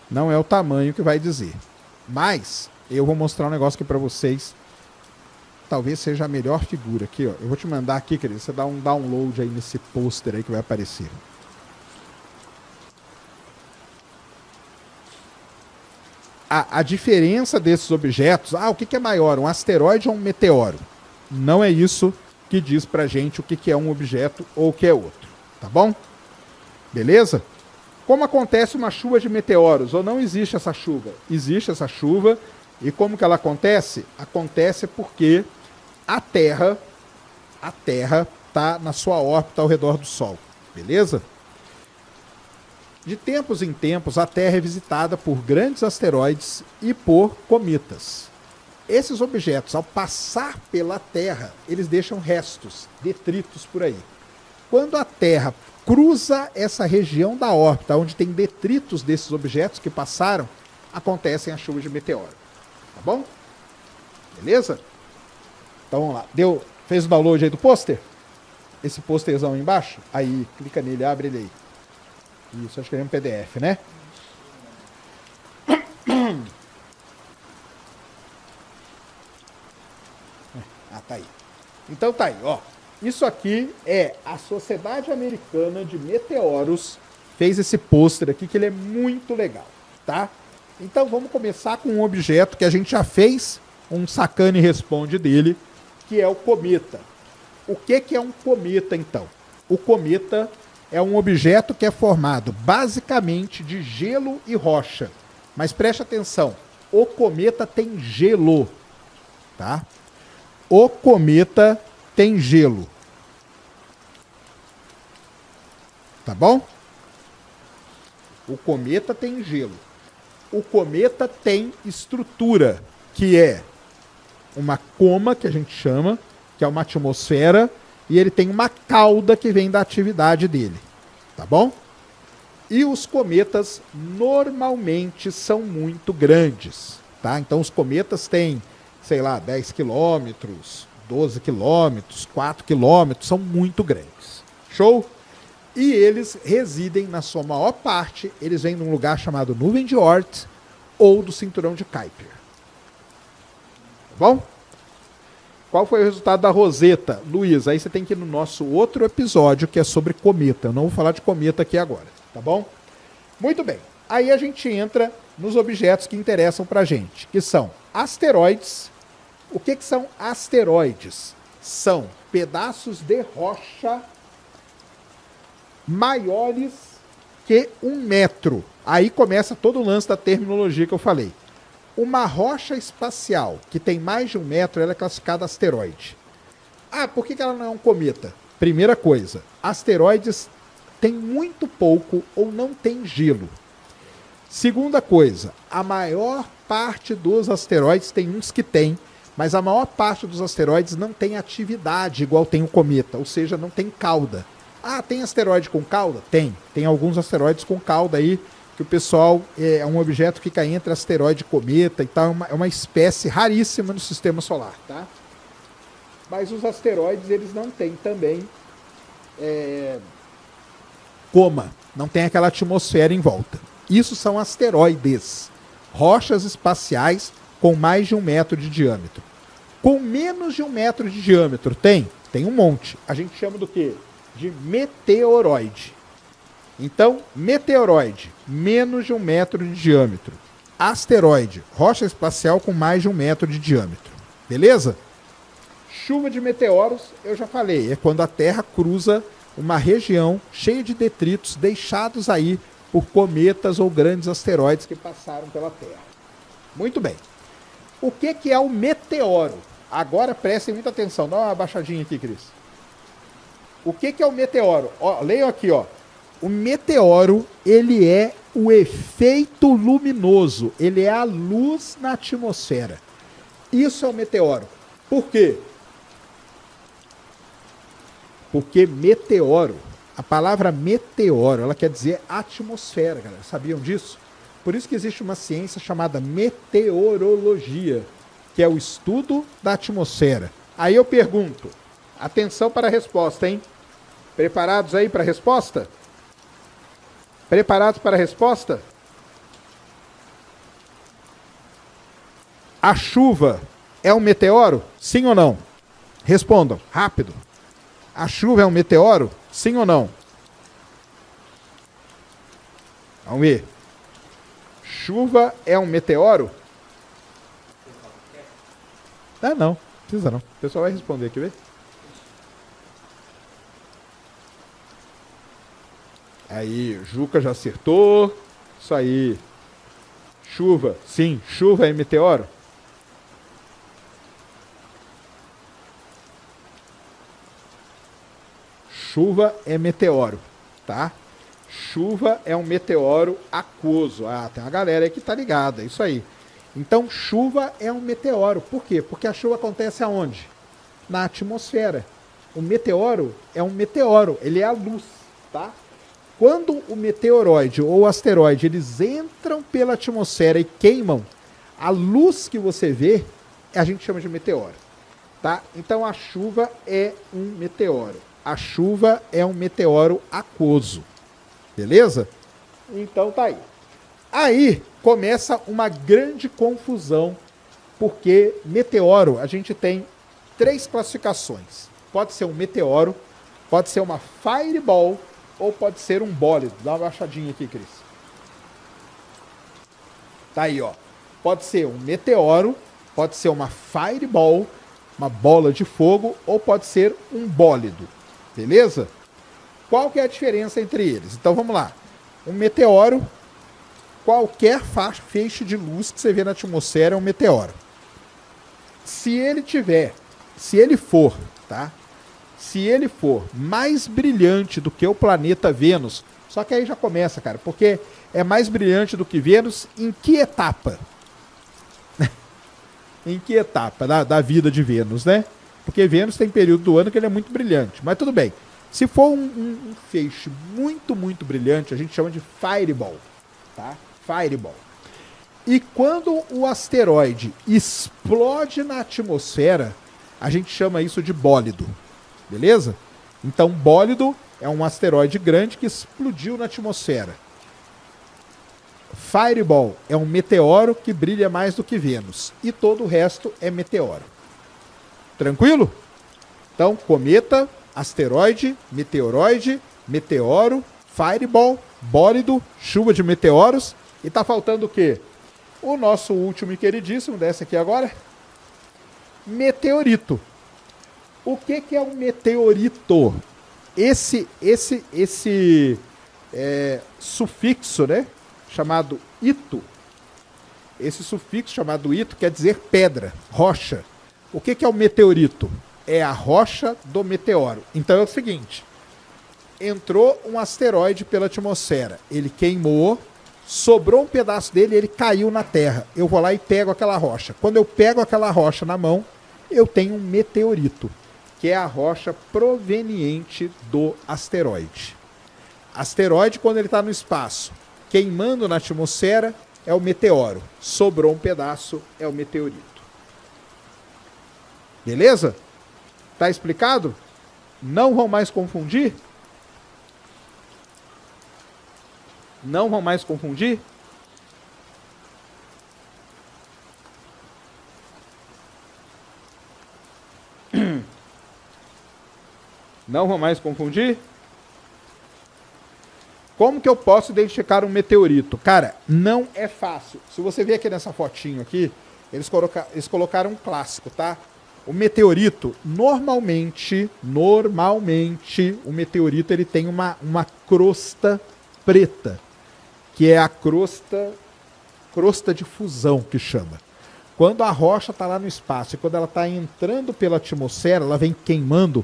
Não é o tamanho que vai dizer. Mas, eu vou mostrar um negócio aqui para vocês. Talvez seja a melhor figura aqui, ó. Eu vou te mandar aqui, querido, você dá um download aí nesse pôster aí que vai aparecer. A diferença desses objetos, o que é maior, um asteroide ou um meteoro? Não é isso que diz pra gente o que é um objeto ou o que é outro, tá bom? Beleza? Como acontece uma chuva de meteoros, ou não existe essa chuva? Existe essa chuva, e como que ela acontece? Acontece porque a Terra está na sua órbita ao redor do Sol, beleza? De tempos em tempos, a Terra é visitada por grandes asteroides e por cometas. Esses objetos, ao passar pela Terra, eles deixam restos, detritos por aí. Quando a Terra cruza essa região da órbita, onde tem detritos desses objetos que passaram, acontecem as chuvas de meteoro. Tá bom? Beleza? Então vamos lá. Fez o download aí do pôster? Esse pôsterzão aí embaixo? Aí, clica nele, abre ele aí. Isso, acho que ele é um PDF, né? Ah, tá aí. Então tá aí, ó. Isso aqui é a Sociedade Americana de Meteoros. Fez esse pôster aqui que ele é muito legal, tá? Então vamos começar com um objeto que a gente já fez um sacane responde dele, que é o cometa. O que é um cometa, então? O cometa é um objeto que é formado basicamente de gelo e rocha. Mas preste atenção, o cometa tem gelo, tá? O cometa tem gelo. Tá bom? O cometa tem gelo. O cometa tem estrutura, que é uma coma, que a gente chama, que é uma atmosfera, e ele tem uma cauda que vem da atividade dele. Tá bom? E os cometas normalmente são muito grandes, tá? Então os cometas têm, sei lá, 10 quilômetros, 12 quilômetros, 4 quilômetros, são muito grandes. Show? E eles residem, na sua maior parte, eles vêm num lugar chamado nuvem de Oort ou do cinturão de Kuiper. Tá bom? Qual foi o resultado da Roseta? Luiz, aí você tem que ir no nosso outro episódio, que é sobre cometa. Eu não vou falar de cometa aqui agora, tá bom? Muito bem. Aí a gente entra nos objetos que interessam pra gente, que são asteroides. O que são asteroides? São pedaços de rocha maiores que 1 metro. Aí começa todo o lance da terminologia que eu falei. Uma rocha espacial que tem mais de 1 metro, ela é classificada asteroide. Ah, por que ela não é um cometa? Primeira coisa, asteroides têm muito pouco ou não tem gelo. Segunda coisa, a maior parte dos asteroides, tem uns que tem, mas a maior parte dos asteroides não tem atividade igual tem o cometa, ou seja, não tem cauda. Ah, tem asteroide com cauda? Tem. Tem alguns asteroides com cauda aí, que o pessoal é um objeto que fica entre asteroide e cometa e tal, é uma espécie raríssima no sistema solar, tá? Mas os asteroides, eles não têm também coma, não tem aquela atmosfera em volta. Isso são asteroides, rochas espaciais com mais de 1 metro de diâmetro. Com menos de 1 metro de diâmetro, tem um monte. A gente chama do quê? De meteoroide. Então, meteoroide, menos de 1 metro de diâmetro. Asteroide, rocha espacial com mais de 1 metro de diâmetro. Beleza? Chuva de meteoros, eu já falei, é quando a Terra cruza uma região cheia de detritos deixados aí por cometas ou grandes asteroides que passaram pela Terra. Muito bem. O que é o meteoro? Agora prestem muita atenção. Dá uma abaixadinha aqui, Cris. O que é o meteoro? Ó, leiam aqui, ó. O meteoro, ele é o efeito luminoso. Ele é a luz na atmosfera. Isso é o meteoro. Por quê? Porque meteoro, a palavra meteoro, ela quer dizer atmosfera, galera. Sabiam disso? Por isso que existe uma ciência chamada meteorologia, que é o estudo da atmosfera. Aí eu pergunto, atenção para a resposta, hein? Preparados aí para a resposta? Preparados para a resposta? A chuva é um meteoro? Sim ou não? Respondam, rápido. A chuva é um meteoro? Sim ou não? Vamos ver. Chuva é um meteoro? Ah, não. Precisa não. O pessoal vai responder aqui, vê? Aí, o Juca já acertou. Isso aí. Chuva. Sim, chuva é meteoro? Chuva é meteoro, tá? Chuva é um meteoro aquoso. Ah, tem uma galera aí que tá ligada, é isso aí. Então, chuva é um meteoro. Por quê? Porque a chuva acontece aonde? Na atmosfera. O meteoro é um meteoro, ele é a luz, tá? Quando o meteoroide ou o asteroide, eles entram pela atmosfera e queimam, a luz que você vê, a gente chama de meteoro, tá? Então, a chuva é um meteoro. A chuva é um meteoro aquoso. Beleza? Então tá aí. Aí começa uma grande confusão, porque meteoro, a gente tem 3 classificações. Pode ser um meteoro, pode ser uma fireball ou pode ser um bólido. Dá uma baixadinha aqui, Cris. Tá aí, ó. Pode ser um meteoro, pode ser uma fireball, uma bola de fogo, ou pode ser um bólido. Beleza? Qual que é a diferença entre eles? Então vamos lá. Um meteoro, qualquer feixe de luz que você vê na atmosfera é um meteoro. Se ele for, tá? Se ele for mais brilhante do que o planeta Vênus, só que aí já começa, cara, porque é mais brilhante do que Vênus em que etapa? Em que etapa da vida de Vênus, né? Porque Vênus tem período do ano que ele é muito brilhante, mas tudo bem. Se for um feixe muito, muito brilhante, a gente chama de fireball, tá? Fireball. E quando o asteroide explode na atmosfera, a gente chama isso de bólido, beleza? Então, bólido é um asteroide grande que explodiu na atmosfera. Fireball é um meteoro que brilha mais do que Vênus. E todo o resto é meteoro. Tranquilo? Então, cometa, asteroide, meteoroide, meteoro, fireball, bólido, chuva de meteoros. E tá faltando o quê? O nosso último e queridíssimo, desce aqui agora. Meteorito. O que é um meteorito? Esse sufixo, né? Chamado ito. Esse sufixo chamado ito quer dizer pedra, rocha. O que é o meteorito? É a rocha do meteoro. Então é o seguinte: entrou um asteroide pela atmosfera, ele queimou, sobrou um pedaço dele e ele caiu na Terra. Eu vou lá e pego aquela rocha. Quando eu pego aquela rocha na mão, eu tenho um meteorito, que é a rocha proveniente do asteroide. Asteroide, quando ele está no espaço, queimando na atmosfera, é o meteoro. Sobrou um pedaço, é o meteorito. Beleza? Tá explicado? Não vão mais confundir? Não vão mais confundir? Não vão mais confundir? Como que eu posso identificar um meteorito? Cara, não é fácil. Se você ver aqui nessa fotinho aqui, eles colocaram um clássico, tá? O meteorito, normalmente, o meteorito ele tem uma crosta preta, que é a crosta de fusão, que chama. Quando a rocha está lá no espaço e quando ela está entrando pela atmosfera, ela vem queimando,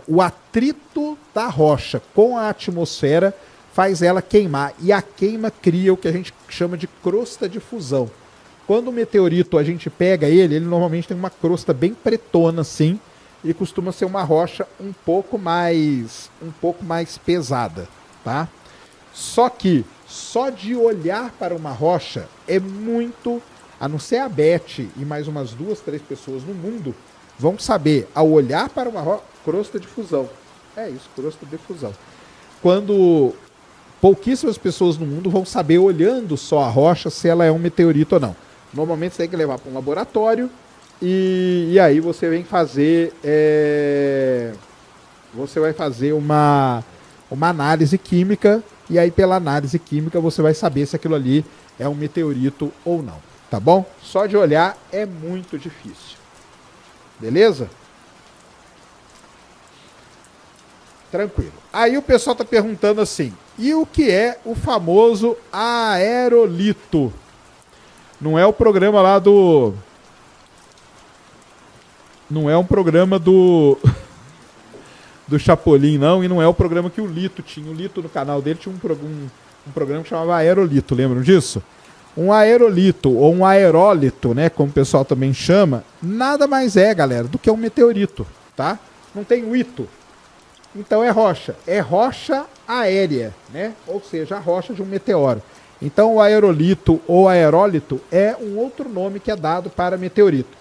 o atrito da rocha com a atmosfera faz ela queimar. E a queima cria o que a gente chama de crosta de fusão. Quando o meteorito a gente pega ele normalmente tem uma crosta bem pretona assim, e costuma ser uma rocha um pouco mais pesada, tá? Só que só de olhar para uma rocha é muito, a não ser a Beth e mais umas 2, 3 pessoas no mundo vão saber, ao olhar para uma crosta de fusão. É isso, crosta de fusão. Quando pouquíssimas pessoas no mundo vão saber, olhando só a rocha, se ela é um meteorito ou não. Normalmente você tem que levar para um laboratório e aí você vem fazer você vai fazer uma análise química e aí pela análise química você vai saber se aquilo ali é um meteorito ou não, tá bom? Só de olhar é muito difícil. Beleza? Tranquilo. Aí o pessoal tá perguntando assim, e o que é o famoso aerolito? Não é o programa lá do... Não é um programa do do Chapolin, não, e não é o programa que o Lito tinha. O Lito, no canal dele, tinha um programa que chamava Aerolito, lembram disso? Um aerolito, ou um aerólito, né, como o pessoal também chama, nada mais é, galera, do que um meteorito, tá? Não tem o ito. Então é rocha aérea, né? Ou seja, a rocha de um meteoro. Então o aerolito ou aerólito é um outro nome que é dado para meteorito.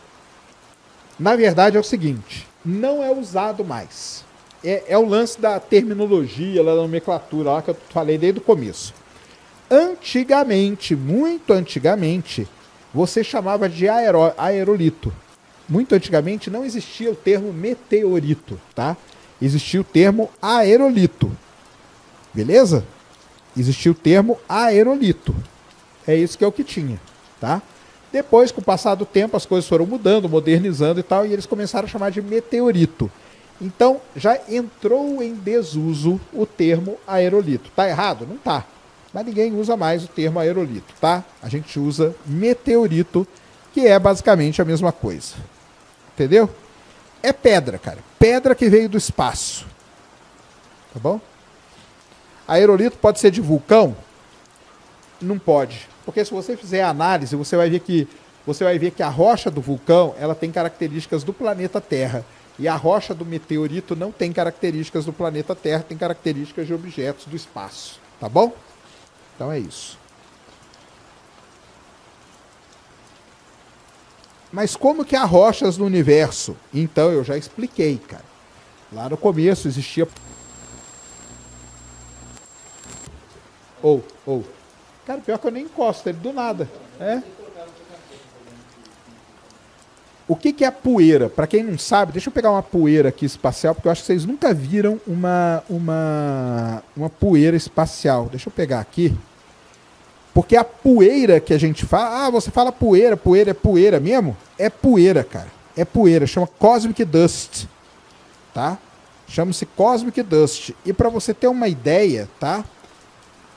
Na verdade é o seguinte, não é usado mais. É o lance da terminologia, da nomenclatura, lá que eu falei desde o começo. Antigamente, muito antigamente, você chamava de aerolito. Muito antigamente não existia o termo meteorito, tá? Existia o termo aerolito. Beleza? Existia o termo aerolito. É isso que é o que tinha, tá? Depois, com o passar do tempo, as coisas foram mudando, modernizando e tal, e eles começaram a chamar de meteorito. Então, já entrou em desuso o termo aerolito. Tá errado? Não tá. Mas ninguém usa mais o termo aerolito, tá? A gente usa meteorito, que é basicamente a mesma coisa. Entendeu? É pedra, cara. Pedra que veio do espaço. Tá bom? Aerolito pode ser de vulcão? Não pode. Porque se você fizer a análise, você vai ver que a rocha do vulcão, ela tem características do planeta Terra. E a rocha do meteorito não tem características do planeta Terra, tem características de objetos do espaço. Tá bom? Então é isso. Mas como que há rochas no universo? Então eu já expliquei, cara. Lá no começo existia... Cara, pior que eu nem encosto ele do nada. É? O que é a poeira? Para quem não sabe, deixa eu pegar uma poeira aqui espacial, porque eu acho que vocês nunca viram uma poeira espacial. Deixa eu pegar aqui. Porque a poeira que a gente fala... Ah, você fala poeira, poeira é poeira mesmo? É poeira, cara. É poeira, chama Cosmic Dust. Tá? Chama-se Cosmic Dust. E para você ter uma ideia, tá?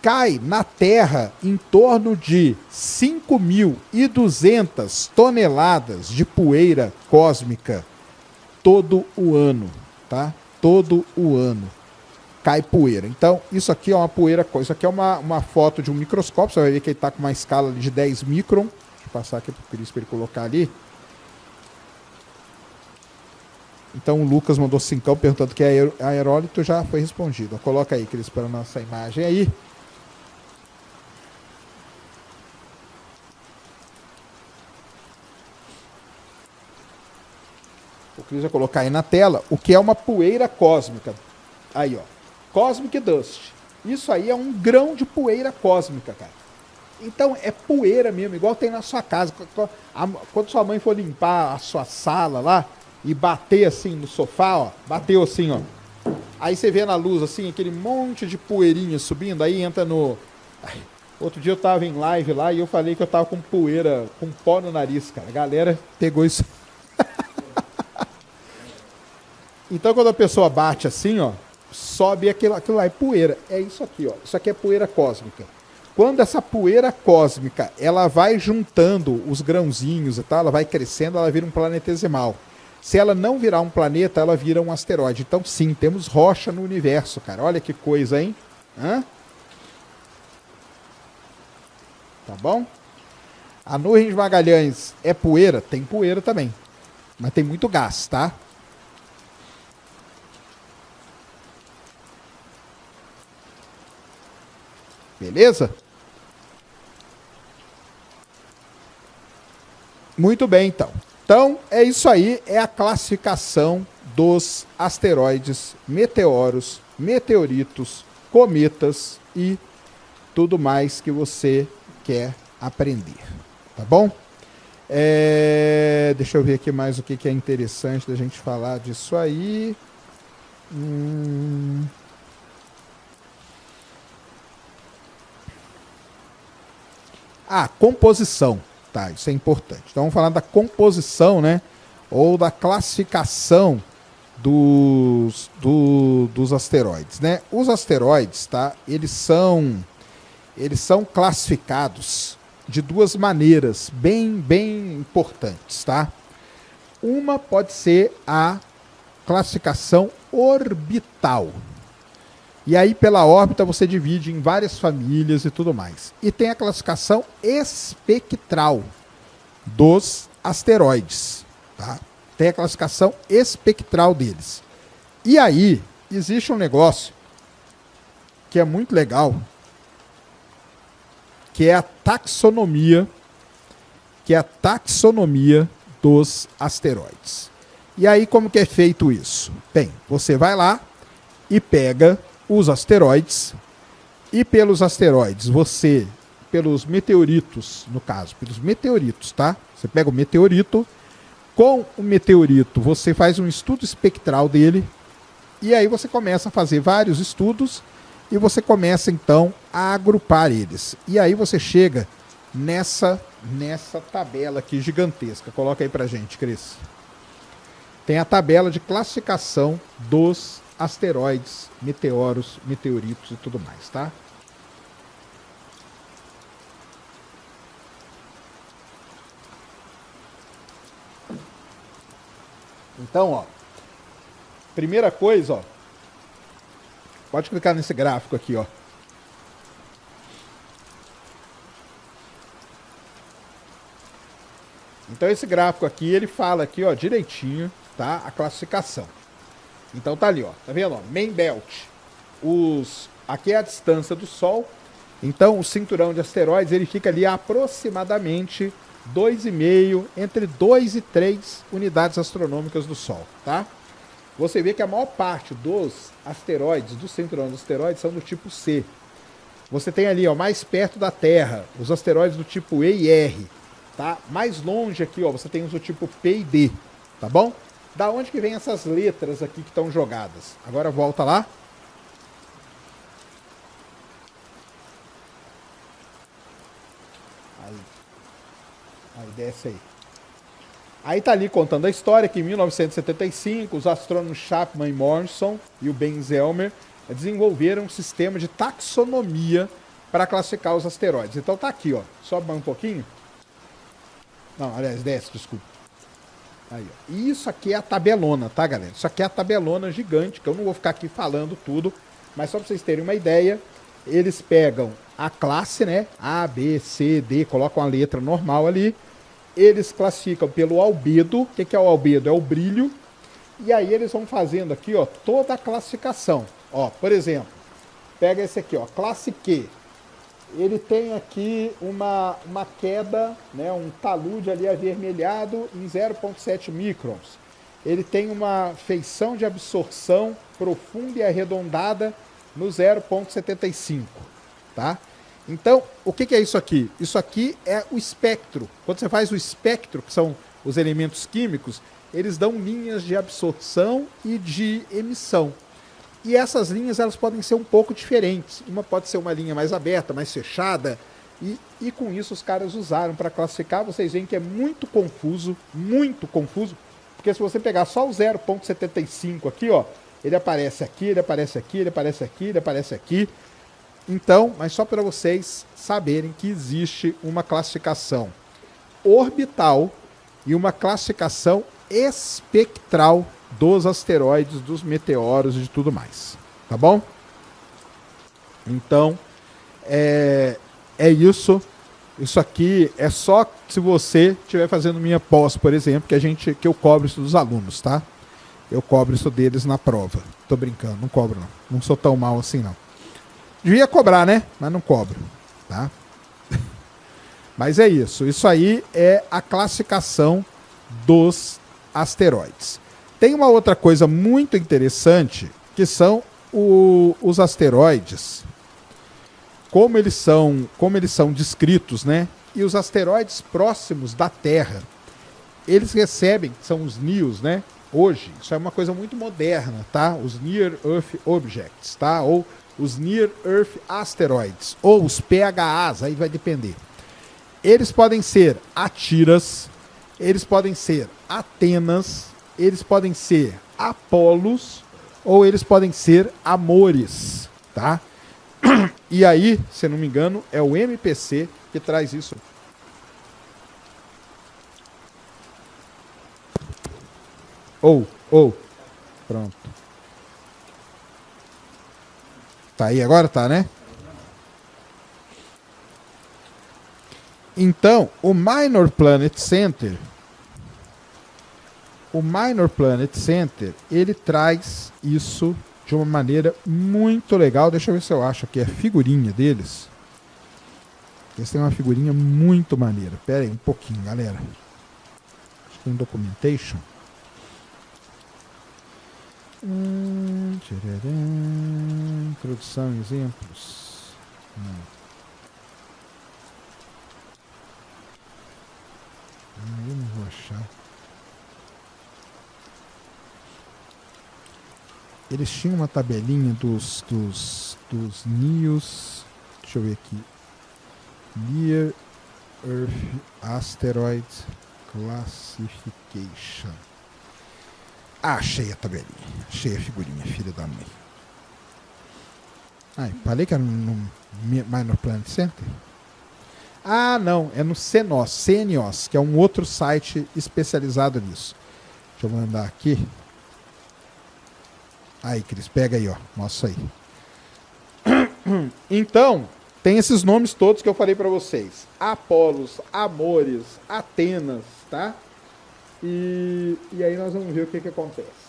Cai na Terra em torno de 5.200 toneladas de poeira cósmica todo o ano, tá? Todo o ano cai poeira. Então, isso aqui é uma poeira, isso aqui é uma foto de um microscópio, você vai ver que ele está com uma escala de 10 micron. Deixa eu passar aqui para o Cris para ele colocar ali. Então o Lucas mandou 5 perguntando que é aerólito, já foi respondido. Coloca aí, Cris, para a nossa imagem aí. O Cris vai colocar aí na tela o que é uma poeira cósmica. Aí, ó. Cosmic Dust. Isso aí é um grão de poeira cósmica, cara. Então é poeira mesmo, igual tem na sua casa. Quando sua mãe for limpar a sua sala lá e bater assim no sofá, ó. Bateu assim, ó. Aí você vê na luz assim, aquele monte de poeirinha subindo, aí entra no... Outro dia eu tava em live lá e eu falei que eu tava com poeira, com pó no nariz, cara. A galera pegou isso. Então quando a pessoa bate assim, ó, sobe aquilo lá, é poeira. É isso aqui, ó. Isso aqui é poeira cósmica. Quando essa poeira cósmica, ela vai juntando os grãozinhos e tal, ela vai crescendo, ela vira um planetesimal. Se ela não virar um planeta, ela vira um asteroide. Então sim, temos rocha no universo, cara. Olha que coisa, hein? Hã? Tá bom? A nuvem de Magalhães é poeira? Tem poeira também. Mas tem muito gás, tá? Beleza? Muito bem, então. Então, é isso aí. É a classificação dos asteroides, meteoros, meteoritos, cometas e tudo mais que você quer aprender. Tá bom? Deixa eu ver aqui mais o que é interessante da gente falar disso aí. Composição. Tá, isso é importante. Então vamos falar da composição, né? Ou da classificação dos asteroides, né? Os asteroides, tá? Eles são classificados de duas maneiras bem importantes, tá? Uma pode ser a classificação orbital. E aí, pela órbita, você divide em várias famílias e tudo mais. E tem a classificação espectral dos asteroides. Tá? Tem a classificação espectral deles. E aí, existe um negócio que é muito legal, que é a taxonomia, dos asteroides. E aí, como que é feito isso? Bem, você vai lá e pega os asteroides, e pelos asteroides, pelos meteoritos, no caso, pelos meteoritos, tá? Você pega o meteorito, com o meteorito você faz um estudo espectral dele, e aí você começa a fazer vários estudos, e você começa então a agrupar eles. E aí você chega nessa tabela aqui gigantesca. Coloca aí pra gente, Cris. Tem a tabela de classificação dos asteroides, meteoros, meteoritos e tudo mais, tá? Então, ó, primeira coisa, ó, pode clicar nesse gráfico aqui, ó. Então esse gráfico aqui, ele fala aqui, ó, direitinho, tá? A classificação. Então tá ali, ó. Tá vendo, ó? Main Belt. Aqui é a distância do Sol. Então o cinturão de asteroides, ele fica ali a aproximadamente 2,5, entre 2 e 3 unidades astronômicas do Sol, tá? Você vê que a maior parte dos asteroides, do cinturão de asteroides, são do tipo C. Você tem ali, ó, mais perto da Terra, os asteroides do tipo E e R, tá? Mais longe aqui, ó, você tem os do tipo P e D, tá bom? Da onde que vem essas letras aqui que estão jogadas? Agora volta lá. Aí desce aí. Aí tá ali contando a história que em 1975 os astrônomos Chapman e Morrison e o Ben Zellmer desenvolveram um sistema de taxonomia para classificar os asteroides. Então tá aqui, ó. Sobe mais um pouquinho. Não, aliás, desce, desculpa. Aí, ó. E isso aqui é a tabelona, tá, galera? Isso aqui é a tabelona gigante, que eu não vou ficar aqui falando tudo, mas só para vocês terem uma ideia, eles pegam a classe, né? A, B, C, D, colocam a letra normal ali. Eles classificam pelo albedo. O que é o albedo? É o brilho. E aí eles vão fazendo aqui, ó, toda a classificação. Ó, por exemplo, pega esse aqui, ó, classe Q. Ele tem aqui uma queda, né, um talude ali avermelhado em 0,7 microns. Ele tem uma feição de absorção profunda e arredondada no 0,75, tá? Então, o que é isso aqui? Isso aqui é o espectro. Quando você faz o espectro, que são os elementos químicos, eles dão linhas de absorção e de emissão. E essas linhas, elas podem ser um pouco diferentes. Uma pode ser uma linha mais aberta, mais fechada. E com isso os caras usaram para classificar. Vocês veem que é muito confuso, porque se você pegar só o 0,75 aqui, ó, ele aparece aqui, ele aparece aqui, ele aparece aqui, ele aparece aqui. Então, mas só para vocês saberem que existe uma classificação orbital e uma classificação espectral dos asteroides, dos meteoros e de tudo mais. Tá bom? Então, é isso. Isso aqui é só se você estiver fazendo minha pós, por exemplo, que eu cobro isso dos alunos, tá? Eu cobro isso deles na prova. Tô brincando, não cobro não. Não sou tão mal assim não. Devia cobrar, né? Mas não cobro, tá? Mas é isso. Isso aí é a classificação dos asteroides. Tem uma outra coisa muito interessante, que são os asteroides, como eles são descritos, né? E os asteroides próximos da Terra, eles recebem, são os NEOs, né? Hoje, isso é uma coisa muito moderna, tá? Os Near Earth Objects, tá? Ou os Near Earth Asteroids, ou os PHAs, aí vai depender. Eles podem ser Atiras, eles podem ser Atenas, eles podem ser Apolos, ou eles podem ser Amores, tá? E aí, se não me engano, é o MPC que traz isso. Pronto. Tá aí agora? Tá, né? Então, o Minor Planet Center, ele traz isso de uma maneira muito legal. Deixa eu ver se eu acho aqui a figurinha deles. Eles têm uma figurinha muito maneira. Pera aí um pouquinho, galera. Acho que tem um documentation. Introdução, exemplos. Eu não vou achar. Eles tinham uma tabelinha dos NEOs. Deixa eu ver aqui. Near Earth Asteroid Classification. Ah, achei a tabelinha. Achei a figurinha, filha da mãe. Ai, falei que era no Minor Planet Center? Ah, não. É no CNOS, que é um outro site especializado nisso. Deixa eu mandar aqui. Aí, Cris, pega aí, ó. Mostra aí. Então, tem esses nomes todos que eu falei para vocês. Apolos, Amores, Atenas, tá? E aí nós vamos ver o que acontece.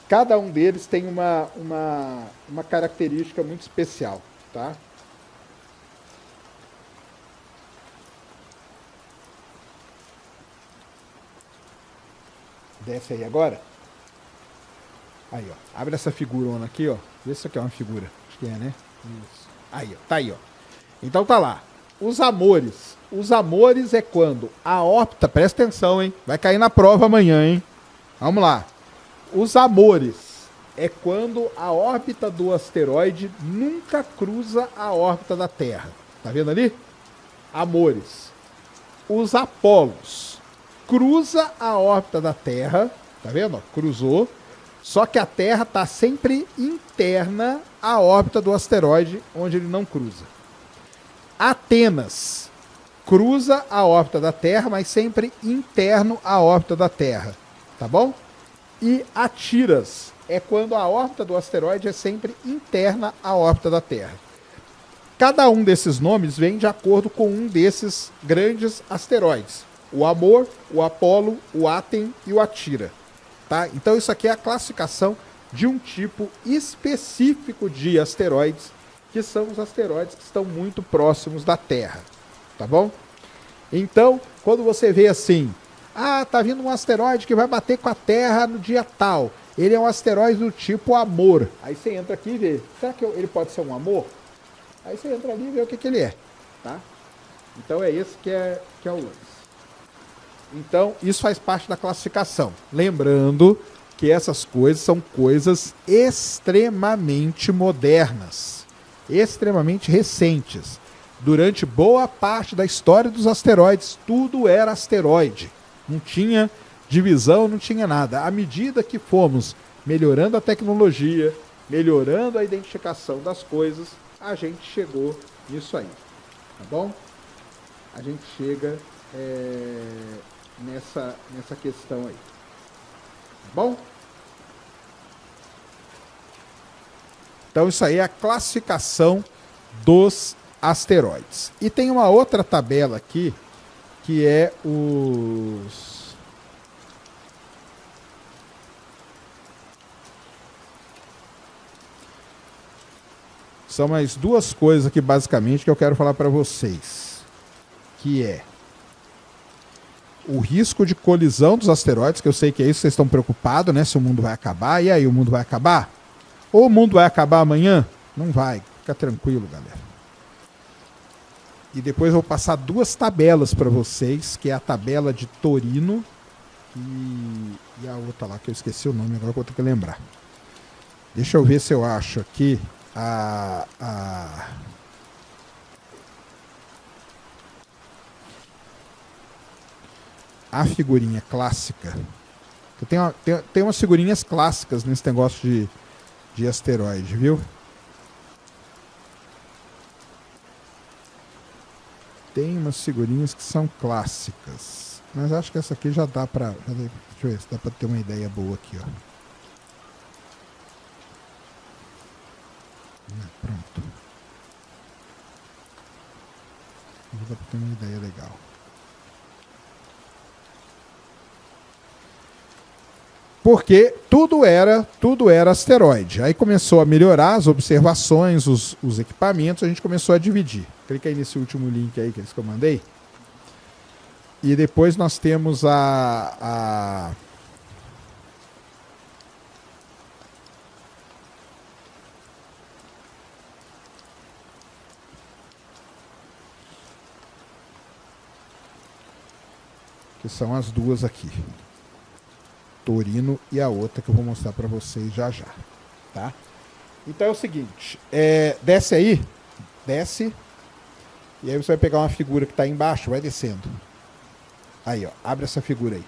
Cada um deles tem uma característica muito especial, tá? Desce aí agora. Aí, ó. Abre essa figurona aqui, ó. Vê se isso aqui é uma figura. Acho que é, né? Isso. Aí, ó. Tá aí, ó. Então tá lá. Os amores. Os amores é quando a órbita... Presta atenção, hein? Vai cair na prova amanhã, hein? Vamos lá. Os amores é quando a órbita do asteroide nunca cruza a órbita da Terra. Tá vendo ali? Amores. Os Apolos. Cruza a órbita da Terra. Tá vendo? Ó, cruzou. Só que a Terra está sempre interna à órbita do asteroide, onde ele não cruza. Atenas cruza a órbita da Terra, mas sempre interno à órbita da Terra. Tá bom? E Atiras é quando a órbita do asteroide é sempre interna à órbita da Terra. Cada um desses nomes vem de acordo com um desses grandes asteroides. O Amor, o Apolo, o Aten e o Atira. Tá? Então isso aqui é a classificação de um tipo específico de asteroides, que são os asteroides que estão muito próximos da Terra. Tá bom? Então, quando você vê assim, tá vindo um asteroide que vai bater com a Terra no dia tal. Ele é um asteroide do tipo Amor. Aí você entra aqui e vê, será que ele pode ser um Amor? Aí você entra ali e vê o que ele é. Tá? Então é esse que é o lance. Então, isso faz parte da classificação. Lembrando que essas coisas são coisas extremamente modernas, extremamente recentes. Durante boa parte da história dos asteroides, tudo era asteroide. Não tinha divisão, não tinha nada. À medida que fomos melhorando a tecnologia, melhorando a identificação das coisas, a gente chegou nisso aí. Tá bom? A gente chega... nessa questão aí. Tá bom? Então isso aí é a classificação dos asteroides. E tem uma outra tabela aqui, que é os... São mais duas coisas aqui, basicamente, que eu quero falar para vocês. Que é o risco de colisão dos asteroides, que eu sei que é isso que vocês estão preocupados, né? Se o mundo vai acabar. E aí, o mundo vai acabar? Ou o mundo vai acabar amanhã? Não vai. Fica tranquilo, galera. E depois eu vou passar duas tabelas para vocês, que é a tabela de Torino e a outra lá, que eu esqueci o nome, agora eu vou ter que lembrar. Deixa eu ver se eu acho aqui a figurinha clássica. Tem umas figurinhas clássicas nesse negócio de asteroide, viu? Tem umas figurinhas que são clássicas. Mas acho que essa aqui já dá pra... Deixa eu ver se dá pra ter uma ideia boa aqui, ó. Pronto. Vou dar para ter uma ideia legal. Porque tudo era asteroide. Aí começou a melhorar as observações, os equipamentos, a gente começou a dividir. Clica aí nesse último link aí que eu mandei. E depois nós temos que são as duas aqui. Torino e a outra que eu vou mostrar para vocês já já, tá? Então é o seguinte, desce aí, desce, e aí você vai pegar uma figura que está aí embaixo, vai descendo. Aí, ó, abre essa figura aí.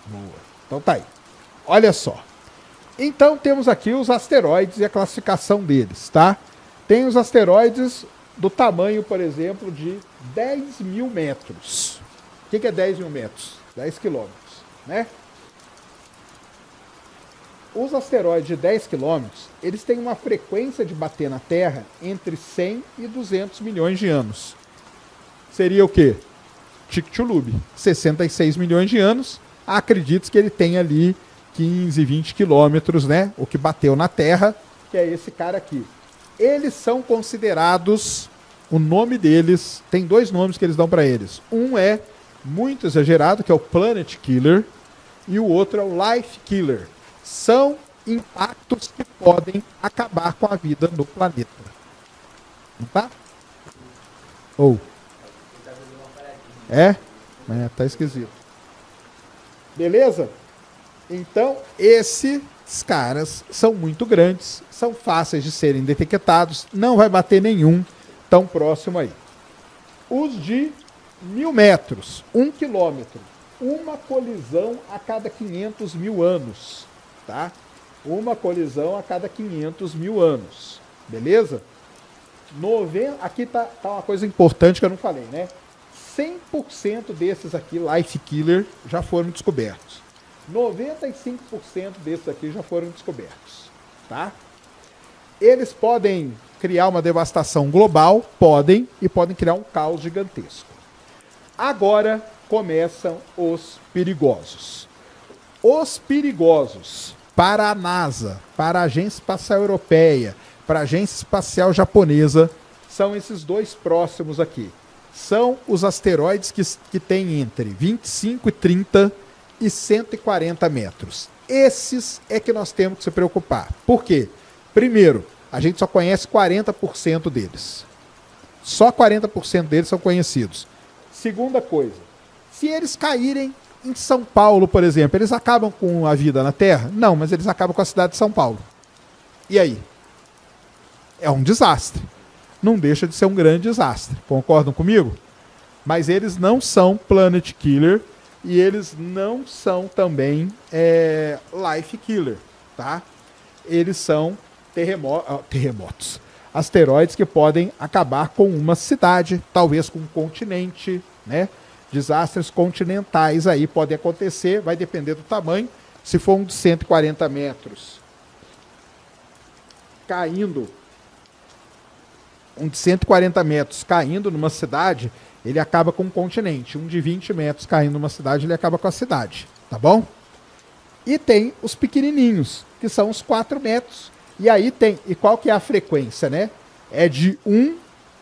Boa. Então tá aí. Olha só. Então temos aqui os asteroides e a classificação deles, tá? Tem os asteroides do tamanho, por exemplo, de 10 mil metros. O que é 10 mil metros? 10 quilômetros, né? Os asteroides de 10 quilômetros, eles têm uma frequência de bater na Terra entre 100 e 200 milhões de anos. Seria o quê? Chicxulub, 66 milhões de anos. Acredite que ele tem ali 15, 20 quilômetros, né? O que bateu na Terra, que é esse cara aqui. Eles são considerados, o nome deles, tem dois nomes que eles dão para eles. Um é muito exagerado, que é o Planet Killer, e o outro é o Life Killer. São impactos que podem acabar com a vida no planeta. Não tá? Ou? Tá esquisito. Beleza? Então, esses caras são muito grandes, são fáceis de serem detectados, não vai bater nenhum tão próximo aí. Os de 1000 metros, 1 quilômetro, uma colisão a cada 500 mil anos, tá? Uma colisão a cada 500 mil anos, beleza? Aqui tá uma coisa importante que eu não falei, né? 100% desses aqui, Life Killer, já foram descobertos. 95% desses aqui já foram descobertos, tá? Eles podem criar uma devastação global, podem criar um caos gigantesco. Agora começam os perigosos. Os perigosos para a NASA, para a Agência Espacial Europeia, para a Agência Espacial Japonesa, são esses dois próximos aqui. São os asteroides que têm entre 25 e 30 e 140 metros. Esses é que nós temos que se preocupar. Por quê? Primeiro, a gente só conhece 40% deles. Só 40% deles são conhecidos. Segunda coisa, se eles caírem em São Paulo, por exemplo, eles acabam com a vida na Terra? Não, mas eles acabam com a cidade de São Paulo. E aí? É um desastre. Não deixa de ser um grande desastre. Concordam comigo? Mas eles não são Planet Killer e eles não são também Life Killer, tá? Eles são terremotos. Asteroides que podem acabar com uma cidade, talvez com um continente, né? Desastres continentais aí podem acontecer, vai depender do tamanho. Se for um de 140 metros caindo, um de 140 metros caindo numa cidade, ele acaba com um continente. Um de 20 metros caindo numa cidade, ele acaba com a cidade, tá bom? E tem os pequenininhos, que são os 4 metros. E aí e qual que é a frequência, né? É de 1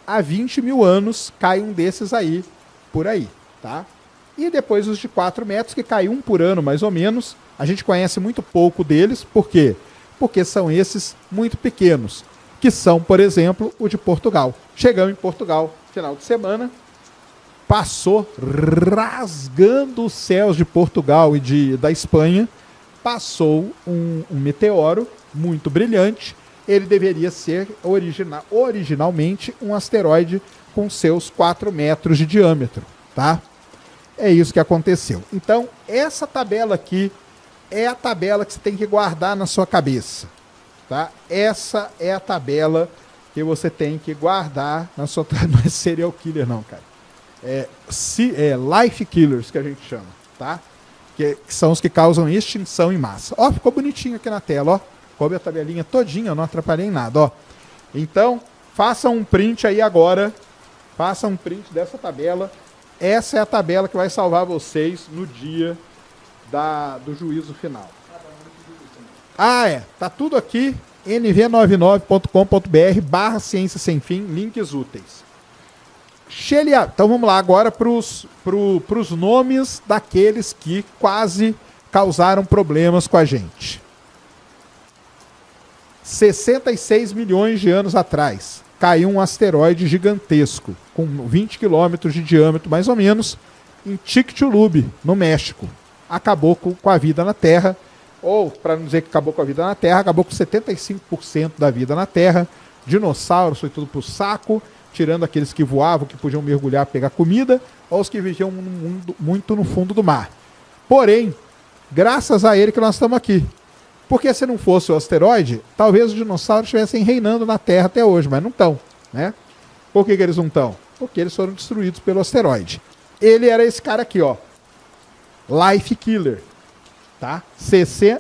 a 20 mil anos cai um desses aí, por aí, tá? E depois os de 4 metros, que cai um por ano mais ou menos. A gente conhece muito pouco deles, por quê? Porque são esses muito pequenos, que são, por exemplo, o de Portugal. Chegamos em Portugal, final de semana, passou rasgando os céus de Portugal e da Espanha, passou um meteoro muito brilhante. Ele deveria ser originalmente um asteroide com seus 4 metros de diâmetro, tá? É isso que aconteceu. Então, essa tabela aqui é a tabela que você tem que guardar na sua cabeça, tá? Essa é a tabela que você tem que guardar na sua... Não é serial killer não, cara. É Life Killers que a gente chama, tá? que são os que causam extinção em massa. Ó, ficou bonitinho aqui na tela, ó. Coube a tabelinha todinha, eu não atrapalhei em nada, ó. Então, faça um print aí agora. Faça um print dessa tabela. Essa é a tabela que vai salvar vocês no dia do juízo final. Ah, é. Tá tudo aqui. nv99.com.br/ciência sem fim, links úteis. Então vamos lá agora para os nomes daqueles que quase causaram problemas com a gente. 66 milhões de anos atrás, caiu um asteroide gigantesco, com 20 quilômetros de diâmetro mais ou menos, em Chicxulub, no México. Acabou com a vida na Terra, ou, para não dizer que acabou com a vida na Terra, acabou com 75% da vida na Terra. Dinossauros foi tudo pro saco, tirando aqueles que voavam, que podiam mergulhar, pegar comida, ou os que viviam muito no fundo do mar. Porém, graças a ele que nós estamos aqui. Porque se não fosse o asteroide, talvez os dinossauros estivessem reinando na Terra até hoje, mas não estão, né? Por que eles não estão? Porque eles foram destruídos pelo asteroide. Ele era esse cara aqui, ó. Life Killer. Tá?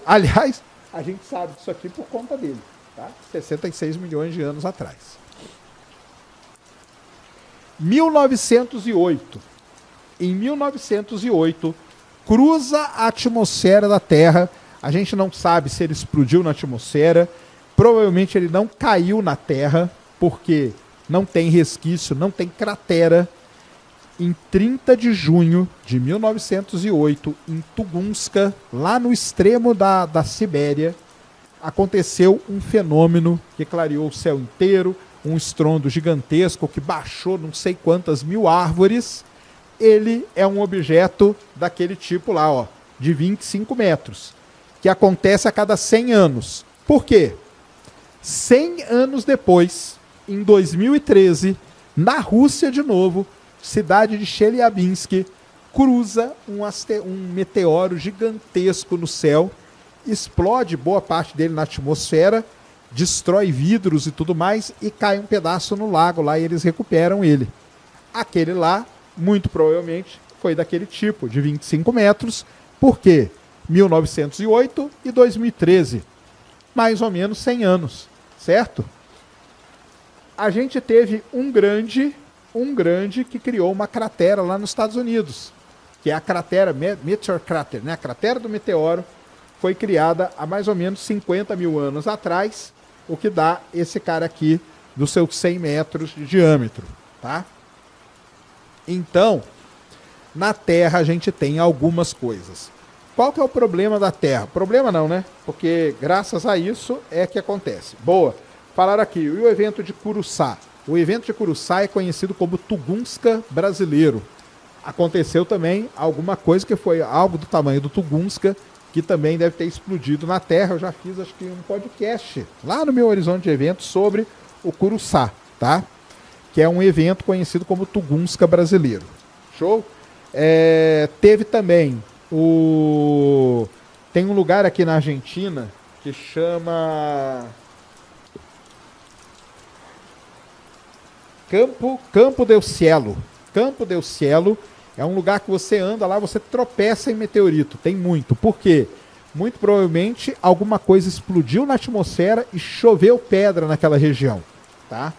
Aliás, a gente sabe disso aqui por conta dele. Tá? 66 milhões de anos atrás. 1908. Em 1908, cruza a atmosfera da Terra. A gente não sabe se ele explodiu na atmosfera. Provavelmente ele não caiu na Terra, porque não tem resquício, não tem cratera. Em 30 de junho de 1908, em Tunguska, lá no extremo da Sibéria, aconteceu um fenômeno que clareou o céu inteiro, um estrondo gigantesco que baixou não sei quantas mil árvores. Ele é um objeto daquele tipo lá, ó, de 25 metros, que acontece a cada 100 anos. Por quê? 100 anos depois, em 2013, na Rússia de novo, cidade de Chelyabinsk, cruza um meteoro gigantesco no céu, explode boa parte dele na atmosfera, destrói vidros e tudo mais, e cai um pedaço no lago lá e eles recuperam ele. Aquele lá, muito provavelmente, foi daquele tipo, de 25 metros. Por quê? 1908 e 2013. Mais ou menos 100 anos, certo? A gente teve um grande que criou uma cratera lá nos Estados Unidos, que é a cratera Meteor Crater, né? A cratera do meteoro foi criada há mais ou menos 50 mil anos atrás, o que dá esse cara aqui dos seus 100 metros de diâmetro, tá? Então, na Terra a gente tem algumas coisas. Qual que é o problema da Terra? Problema não, né? Porque graças a isso é que acontece. Boa. Falaram aqui, e o evento de Curuçá? O evento de Curuçá é conhecido como Tunguska brasileiro. Aconteceu também alguma coisa que foi algo do tamanho do Tunguska, que também deve ter explodido na Terra. Eu já fiz, acho que, um podcast lá no meu Horizonte de Eventos sobre o Curuçá, tá? Que é um evento conhecido como Tunguska brasileiro. Show? Teve também tem um lugar aqui na Argentina que chama Campo del Cielo. Campo del Cielo é um lugar que você anda lá, você tropeça em meteorito. Tem muito. Por quê? Muito provavelmente alguma coisa explodiu na atmosfera e choveu pedra naquela região. Tá?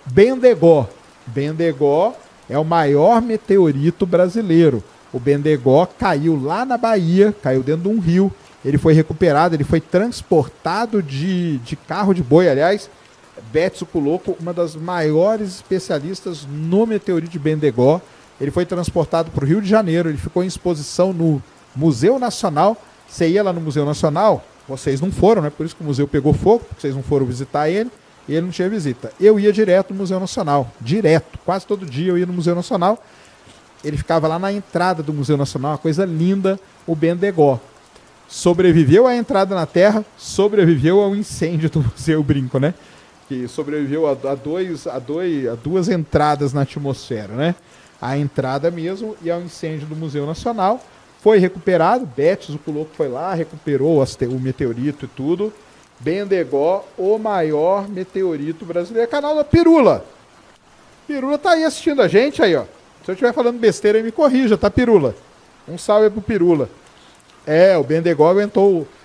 Bendegó. Bendegó é o maior meteorito brasileiro. O Bendegó caiu lá na Bahia, caiu dentro de um rio. Ele foi recuperado, ele foi transportado de carro de boi, aliás. Beth Suculoco, uma das maiores especialistas no meteorito de Bendegó. Ele foi transportado para o Rio de Janeiro, ele ficou em exposição no Museu Nacional. Você ia lá no Museu Nacional, vocês não foram, né? Por isso que o museu pegou fogo, porque vocês não foram visitar ele, e ele não tinha visita. Eu ia direto no Museu Nacional, direto, quase todo dia eu ia no Museu Nacional. Ele ficava lá na entrada do Museu Nacional, uma coisa linda, o Bendegó. Sobreviveu à entrada na Terra, sobreviveu ao incêndio do museu, brinco, né? Que sobreviveu a duas entradas na atmosfera, né? A entrada mesmo e ao incêndio do Museu Nacional. Foi recuperado, Beth Zuculoco foi lá, recuperou o meteorito e tudo. Bendegó, o maior meteorito brasileiro. Canal da Pirula. Pirula tá aí assistindo a gente aí, ó. Se eu estiver falando besteira, aí me corrija, tá, Pirula? Um salve pro Pirula. O Bendegó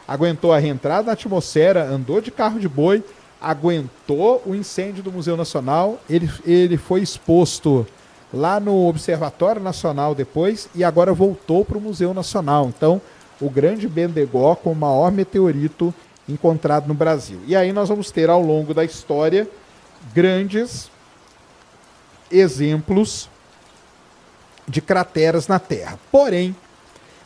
aguentou a reentrada na atmosfera, andou de carro de boi, aguentou o incêndio do Museu Nacional, ele foi exposto lá no Observatório Nacional depois e agora voltou para o Museu Nacional. Então, o grande Bendegó com o maior meteorito encontrado no Brasil. E aí nós vamos ter ao longo da história grandes exemplos de crateras na Terra. Porém,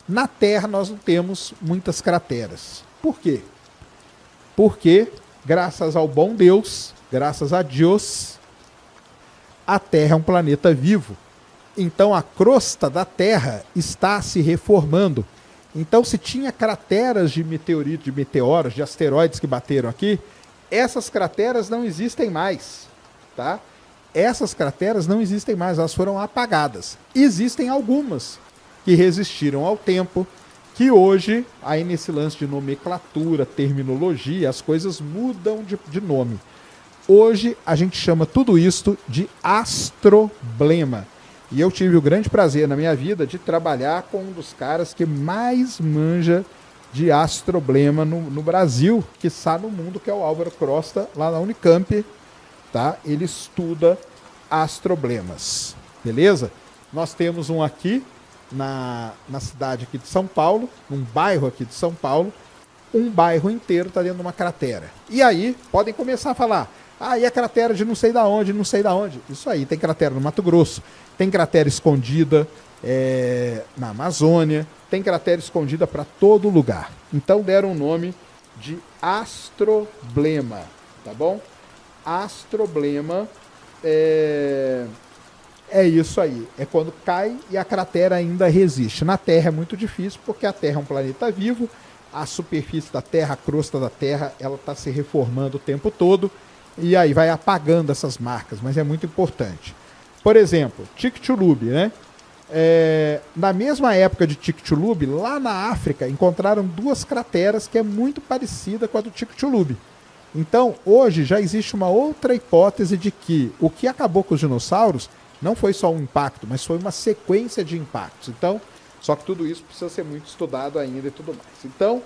na Terra nós não temos muitas crateras. Por quê? Porque, graças ao bom Deus, graças a Deus, a Terra é um planeta vivo. Então a crosta da Terra está se reformando. Então, se tinha crateras de meteoritos, de meteoros, de asteroides que bateram aqui, essas crateras não existem mais, tá? Essas crateras não existem mais, elas foram apagadas. Existem algumas que resistiram ao tempo, que hoje, aí nesse lance de nomenclatura, terminologia, as coisas mudam de nome. Hoje a gente chama tudo isto de astroblema. E eu tive o grande prazer na minha vida de trabalhar com um dos caras que mais manja de astroblema no Brasil, que está no mundo, que é o Álvaro Crosta, lá na Unicamp. Tá? Ele estuda astroblemas. Beleza? Nós temos um aqui na cidade aqui de São Paulo, num bairro aqui de São Paulo. Um bairro inteiro está dentro de uma cratera. E aí podem começar a falar: e a cratera de não sei da onde, não sei da onde. Isso aí, tem cratera no Mato Grosso, tem cratera escondida na Amazônia, tem cratera escondida para todo lugar. Então deram o nome de astroblema, tá bom? Astroblema é isso aí, é quando cai e a cratera ainda resiste. Na Terra é muito difícil, porque a Terra é um planeta vivo, a superfície da Terra, a crosta da Terra, ela está se reformando o tempo todo, e aí vai apagando essas marcas, mas é muito importante. Por exemplo, Chicxulub, né? Na mesma época de Chicxulub, lá na África, encontraram duas crateras que é muito parecida com a do Chicxulub. Então, hoje já existe uma outra hipótese de que o que acabou com os dinossauros não foi só um impacto, mas foi uma sequência de impactos. Então, só que tudo isso precisa ser muito estudado ainda e tudo mais. Então,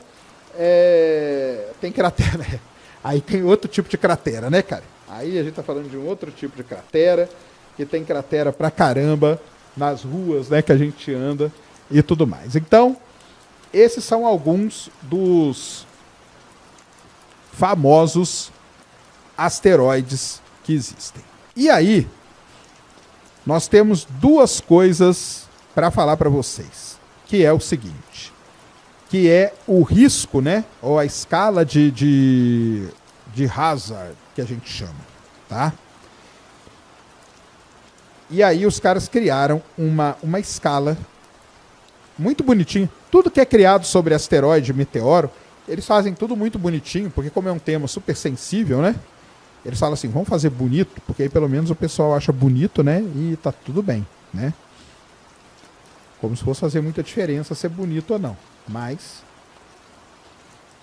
tem cratera, né? Aí tem outro tipo de cratera, né, cara? Aí a gente tá falando de um outro tipo de cratera, que tem cratera pra caramba nas ruas, né, que a gente anda e tudo mais. Então, esses são alguns dos famosos asteroides que existem. E aí, nós temos duas coisas para falar para vocês, que é o seguinte, que é o risco, né, ou a escala de Hazard, que a gente chama, tá? E aí os caras criaram uma escala muito bonitinha. Tudo que é criado sobre asteroide, meteoro, eles fazem tudo muito bonitinho, porque como é um tema super sensível, né? Eles falam assim, vamos fazer bonito, porque aí pelo menos o pessoal acha bonito, né? E tá tudo bem, né? Como se fosse fazer muita diferença ser bonito ou não. Mas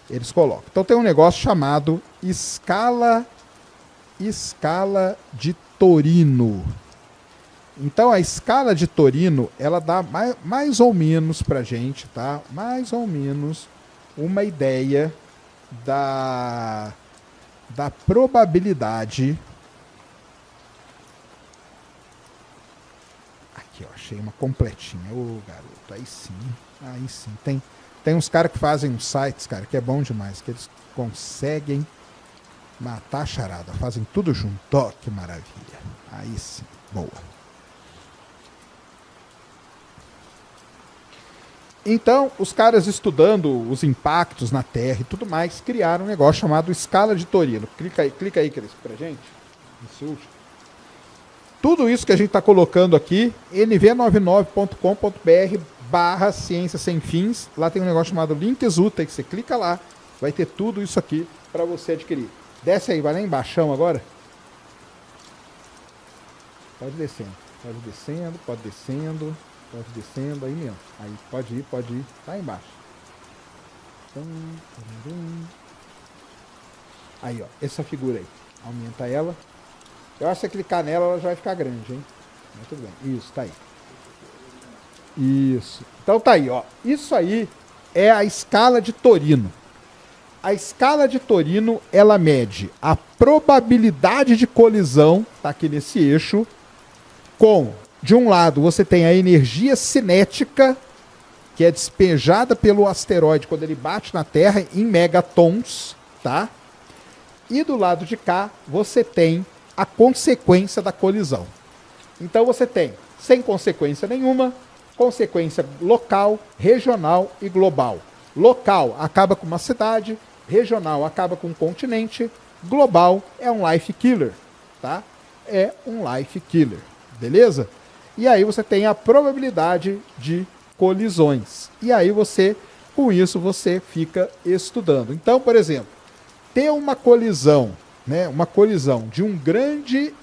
eles colocam. Então tem um negócio chamado escala de Torino. Então a escala de Torino, ela dá mais ou menos pra gente, tá? Mais ou menos uma ideia da probabilidade. Aqui, ó, achei uma completinha. Ô, garoto, aí sim. Tem uns caras que fazem uns sites, cara, que é bom demais, que eles conseguem matar a charada, fazem tudo junto. Ó, que maravilha. Aí sim, boa. Então, os caras estudando os impactos na Terra e tudo mais, criaram um negócio chamado escala de Torino. Clica aí, Cris, pra gente. Tudo isso que a gente está colocando aqui, nv99.com.br/ciência sem fins. Lá tem um negócio chamado links úteis, você clica lá, vai ter tudo isso aqui para você adquirir. Desce aí, vai lá embaixo agora. Pode descendo, aí mesmo. Aí, pode ir, tá aí embaixo. Aí, ó, essa figura aí. Aumenta ela. Eu acho que se você clicar nela, ela já vai ficar grande, hein? Mas tudo bem. Isso, tá aí. Isso. Então tá aí, ó. Isso aí é a escala de Torino. A escala de Torino, ela mede a probabilidade de colisão, tá aqui nesse eixo, com, de um lado, você tem a energia cinética, que é despejada pelo asteroide quando ele bate na Terra em megatons, tá? E do lado de cá, você tem a consequência da colisão. Então você tem, sem consequência nenhuma, consequência local, regional e global. Local acaba com uma cidade, regional acaba com um continente, global é um life killer, tá? É um life killer, beleza? E aí você tem a probabilidade de colisões. E aí você, com isso, você fica estudando. Então, por exemplo, ter uma colisão, né? Uma colisão de um grande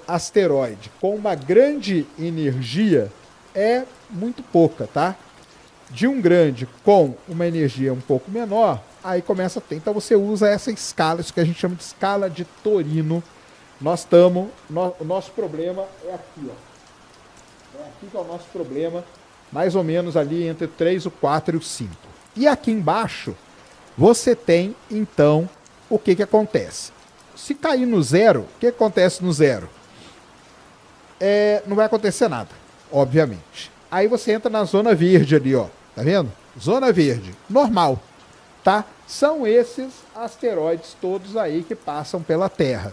asteroide com uma grande energia é muito pouca, tá? De um grande com uma energia um pouco menor, aí começa a ter. Então você usa essa escala, isso que a gente chama de escala de Torino. O nosso problema é aqui, ó. É aqui que é o nosso problema, mais ou menos ali entre o 3, o 4 e o 5. E aqui embaixo, você tem, então, o que acontece? Se cair no zero, o que acontece no zero? Não vai acontecer nada, obviamente. Aí você entra na zona verde ali, ó. Tá vendo? Zona verde, normal, tá? São esses asteroides todos aí que passam pela Terra,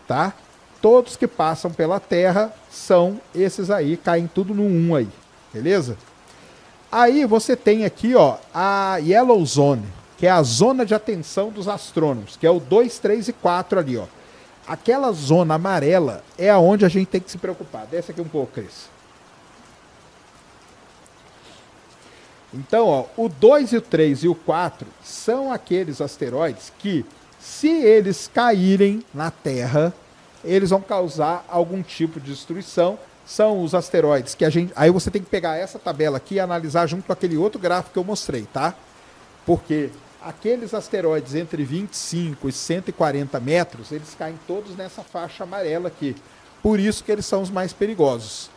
tá? Todos que passam pela Terra são esses aí, caem tudo no 1 aí, beleza? Aí você tem aqui, ó, a Yellow Zone, que é a zona de atenção dos astrônomos, que é o 2, 3 e 4 ali, ó. Aquela zona amarela é aonde a gente tem que se preocupar. Desce aqui um pouco, Cris. Então, ó, o 2 e o 3 e o 4 são aqueles asteroides que, se eles caírem na Terra, eles vão causar algum tipo de destruição. São os asteroides que a gente... Aí você tem que pegar essa tabela aqui e analisar junto com aquele outro gráfico que eu mostrei, tá? Porque aqueles asteroides entre 25 e 140 metros, eles caem todos nessa faixa amarela aqui. Por isso que eles são os mais perigosos.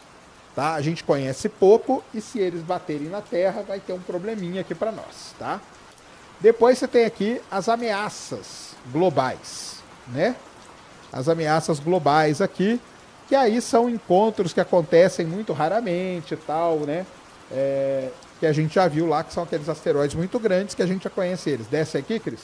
Tá? A gente conhece pouco e se eles baterem na Terra vai ter um probleminha aqui para nós, tá? Depois você tem aqui as ameaças globais, né? As ameaças globais aqui, que aí são encontros que acontecem muito raramente e tal, né? Que a gente já viu lá, que são aqueles asteroides muito grandes que a gente já conhece eles. Desce aqui, Cris.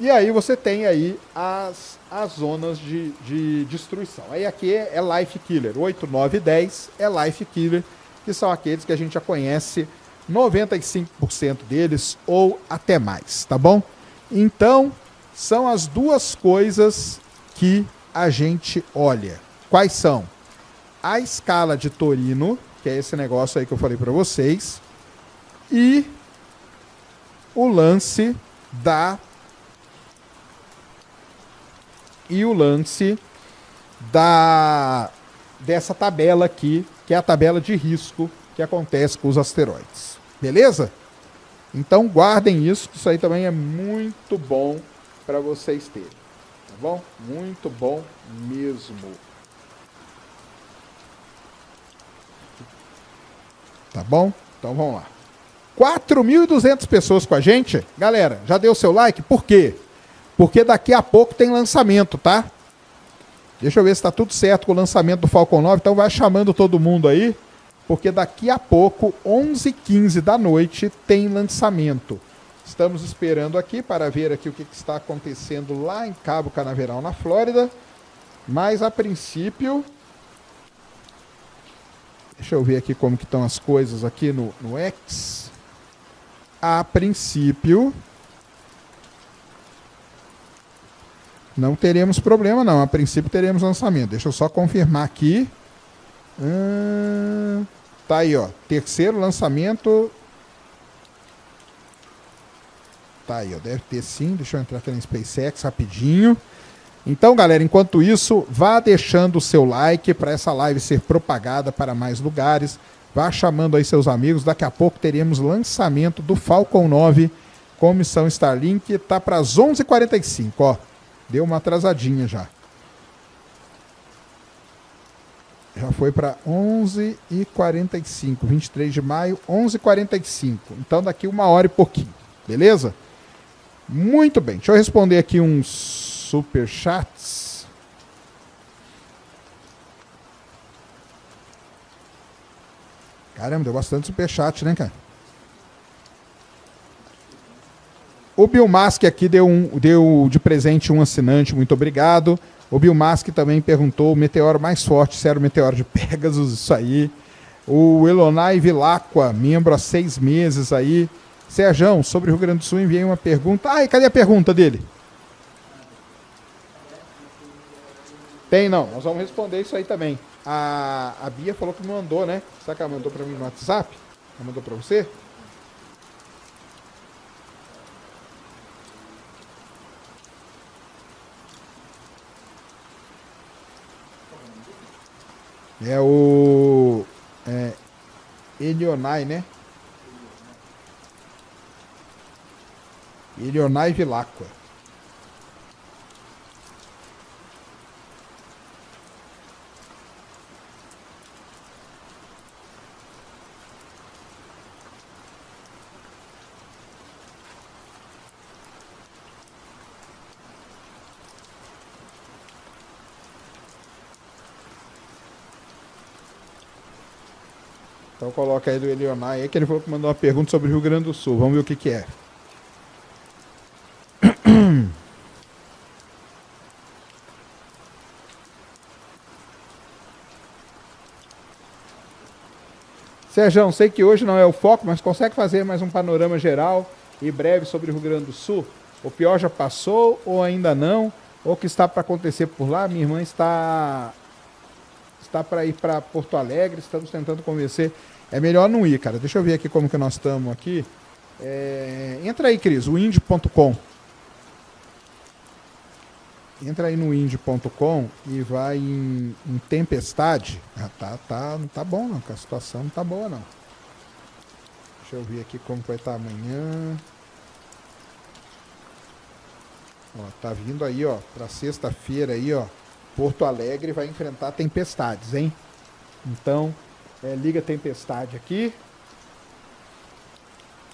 E aí você tem aí as zonas de destruição. Aí aqui é Life Killer. 8, 9 e 10 é Life Killer, que são aqueles que a gente já conhece 95% deles ou até mais, tá bom? Então, são as duas coisas que a gente olha. Quais são? A escala de Torino, que é esse negócio aí que eu falei para vocês, e o lance dessa tabela aqui, que é a tabela de risco que acontece com os asteroides. Beleza? Então guardem isso, que isso aí também é muito bom para vocês terem. Tá bom? Muito bom mesmo. Tá bom? Então vamos lá. 4.200 pessoas com a gente. Galera, já deu seu like? Por quê? Porque daqui a pouco tem lançamento, tá? Deixa eu ver se está tudo certo com o lançamento do Falcon 9. Então vai chamando todo mundo aí, porque daqui a pouco, 11h15 da noite, tem lançamento. Estamos esperando aqui para ver aqui o que está acontecendo lá em Cabo Canaveral, na Flórida. Mas a princípio... Deixa eu ver aqui como que estão as coisas aqui no X. A princípio... Não teremos problema, não. A princípio teremos lançamento. Deixa eu só confirmar aqui. Tá aí, ó. Terceiro lançamento. Tá aí, ó. Deve ter sim. Deixa eu entrar aqui na SpaceX rapidinho. Então, galera, enquanto isso, vá deixando o seu like para essa live ser propagada para mais lugares. Vá chamando aí seus amigos. Daqui a pouco teremos lançamento do Falcon 9 com missão Starlink. Tá para as 11h45, ó. Deu uma atrasadinha já. Já foi para 11h45, 23 de maio, 11h45. Então daqui 1 hora e pouquinho, beleza? Muito bem, deixa eu responder aqui uns superchats. Caramba, deu bastante superchat, né, cara? O Bill Mask aqui deu de presente um assinante, muito obrigado. O Bill Mask também perguntou o meteoro mais forte, se era o meteoro de Pegasus, isso aí. O Elonai Vilacqua, membro há 6 meses aí. Serjão, sobre o Rio Grande do Sul, enviei uma pergunta. Ah, e cadê a pergunta dele? Tem não, nós vamos responder isso aí também. A Bia falou que me mandou, né? Será que ela mandou para mim no WhatsApp? Ela mandou para você? É o Elionai, né? Elionai Vilacqua. Então coloca aí do Elionai aí, que ele falou que mandou uma pergunta sobre o Rio Grande do Sul. Vamos ver o que que é. Sérgio, sei que hoje não é o foco, mas consegue fazer mais um panorama geral e breve sobre o Rio Grande do Sul? O pior já passou ou ainda não? Ou o que está para acontecer por lá? Minha irmã está para ir para Porto Alegre, estamos tentando convencer. É melhor não ir, cara. Deixa eu ver aqui como que nós estamos aqui. Entra aí, Cris, o indy.com. Entra aí no indy.com e vai em tempestade. Não tá bom não, a situação não tá boa não. Deixa eu ver aqui como vai estar amanhã. Ó, tá vindo aí, ó, para sexta-feira aí, ó. Porto Alegre vai enfrentar tempestades, hein? Então, liga a tempestade aqui.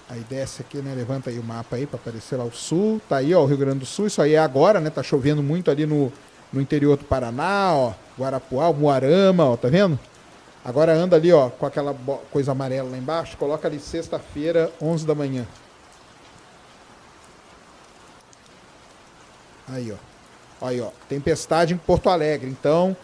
Aí desce aqui, né? Levanta aí o mapa aí para aparecer lá o sul. Tá aí, ó, o Rio Grande do Sul. Isso aí é agora, né? Tá chovendo muito ali no interior do Paraná, ó. Guarapuá, Umuarama, ó, tá vendo? Agora anda ali, ó, com aquela coisa amarela lá embaixo. Coloca ali sexta-feira, 11 da manhã. Aí, ó. Aí, ó. Tempestade em Porto Alegre. Então,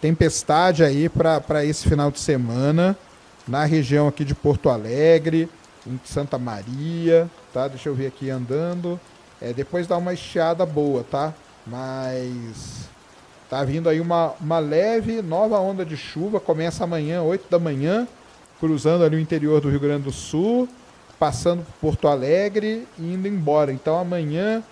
tempestade aí para esse final de semana na região aqui de Porto Alegre, em Santa Maria, tá? Deixa eu ver aqui andando. Depois dá uma estiada boa, tá? Mas tá vindo aí uma leve nova onda de chuva. Começa amanhã, 8 da manhã, cruzando ali o interior do Rio Grande do Sul, passando por Porto Alegre e indo embora. Então amanhã,